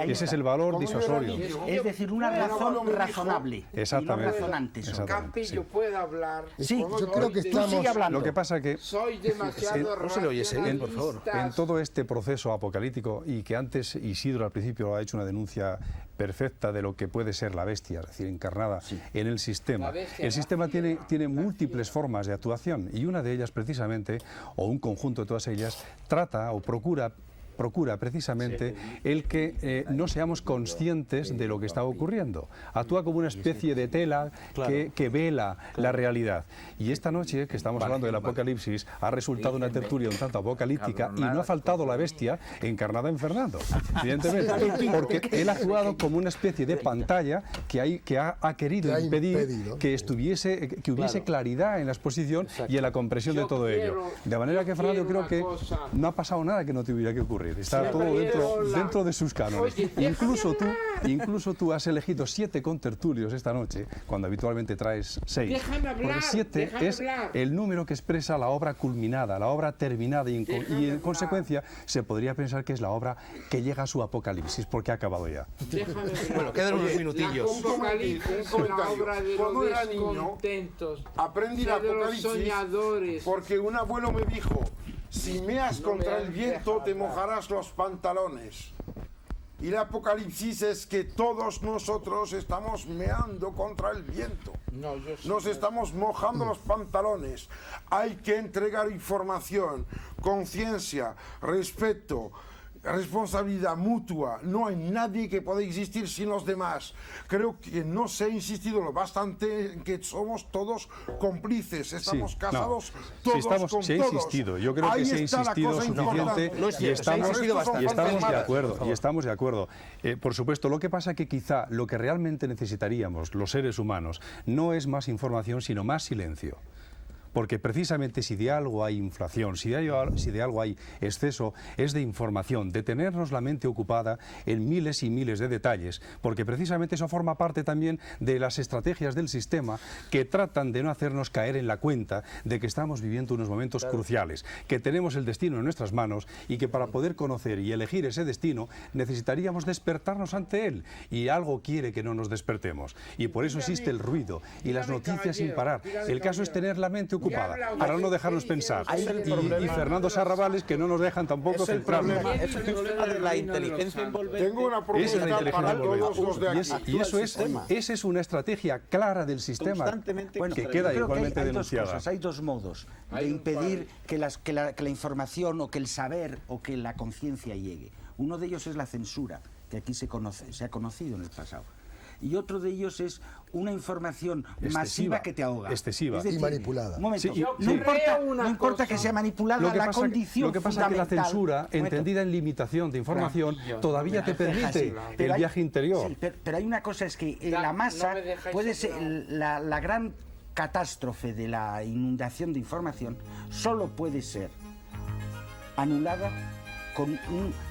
Ese es el valor disuasorio. Es decir, una razón razonable. Exactamente. Y no razonantes. Exactamente. Campillo puede hablar. Sí, yo creo que tú estamos... sigue hablando. Lo que pasa que Soy demasiado no se le oye seguir, por favor. en todo este proceso apocalíptico, y que antes Isidro al principio ha hecho una denuncia perfecta de lo que puede ser la bestia, es decir, encarnada en el sistema. El sistema tiene múltiples formas de actuación, y una de ellas precisamente, o un conjunto de todas ellas, trata o procura precisamente el que no seamos conscientes de lo que está ocurriendo. Actúa como una especie de tela que vela la realidad. Y esta noche, que estamos hablando del Apocalipsis, ha resultado una tertulia un tanto apocalíptica, y no ha faltado la bestia encarnada en Fernando, evidentemente, porque él ha actuado como una especie de pantalla que ha querido impedir que hubiese claridad en la exposición y en la comprensión de todo ello. De manera que, Fernando, yo creo que no ha pasado nada que no tuviera que ocurrir. Está todo dentro de sus cánones. Incluso tú has elegido 7 contertulios esta noche, cuando habitualmente traes 6. Porque 7 es el número que expresa la obra culminada, la obra terminada, y en consecuencia se podría pensar que es la obra que llega a su apocalipsis, porque ha acabado ya. Bueno, quedan unos minutillos. La obra de Cuando los era niño, descontentos, aprendí el de los Apocalipsis soñadores. porque un abuelo me dijo: si meas contra el viento te mojarás los pantalones. Y el Apocalipsis es que todos nosotros estamos meando contra el viento. Nos estamos mojando los pantalones. Hay que entregar información, conciencia, respeto, responsabilidad mutua. No hay nadie que pueda existir sin los demás. Creo que no se ha insistido lo bastante en que somos todos cómplices. Estamos casados todos con se ha todos. insistido. Yo creo Ahí que se ha está la insistido cosa suficiente importante. No es cierto, se ha insistido bastante. y estamos de Faltas acuerdo. Y estamos de acuerdo. Por supuesto, lo que pasa es que quizá lo que realmente necesitaríamos los seres humanos no es más información, sino más silencio. Porque precisamente si de algo hay inflación, si de algo hay exceso, es de información, de tenernos la mente ocupada en miles y miles de detalles, porque precisamente eso forma parte también de las estrategias del sistema que tratan de no hacernos caer en la cuenta de que estamos viviendo unos momentos cruciales, que tenemos el destino en nuestras manos, y que para poder conocer y elegir ese destino necesitaríamos despertarnos ante él, y algo quiere que no nos despertemos, y por eso existe el ruido y las noticias sin parar. El caso es tener la mente ocupada para no dejarnos pensar, y Fernando Sarrabales, que no nos dejan tampoco centrarnos. Es el problema de la inteligencia envolvente. Tengo una Esa es la propuesta inteligencia para todos los de envolvente. aquí. Y esa es una estrategia clara del sistema, que queda Yo creo igualmente hay denunciada. dos cosas, hay dos modos de impedir que la información, o que el saber, o que la conciencia llegue. Uno de ellos es la censura, que aquí se ha conocido en el pasado. Y otro de ellos es una información masiva que te ahoga. Excesiva. Es decir, Y manipulada. Un momento, Sí, no importa que sea manipulada, la condición lo que pasa es que la fundamental- censura, Un momento. entendida en limitación de información, todavía te permite Pero el hay- viaje interior. Sí, pero hay una cosa, es que la No masa me dejáis puede ser hablar. la gran catástrofe de la inundación de información, solo puede ser anulada con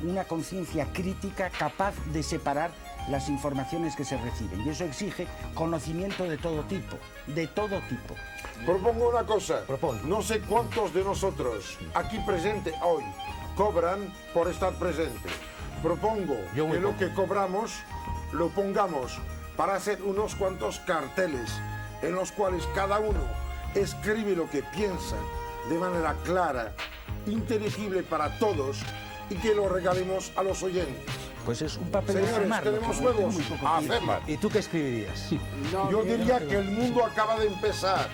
una conciencia crítica capaz de separar las informaciones que se reciben. Y eso exige conocimiento de todo tipo, de todo tipo. Propongo una cosa. Propon. No sé cuántos de nosotros aquí presentes hoy cobran por estar presentes. Propongo Yo muy que lo poco. que cobramos lo pongamos para hacer unos cuantos carteles en los cuales cada uno escribe lo que piensa de manera clara, inteligible para todos, y que lo regalemos a los oyentes. Pues es un papel de Señores, firmarlo, tenemos como juegos. muy poco A tiempo. hacerlo. ¿Y tú qué escribirías? Yo diría que el mundo acaba de empezar.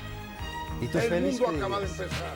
¿Y tú, El Félix, mundo qué acaba de dirías? empezar.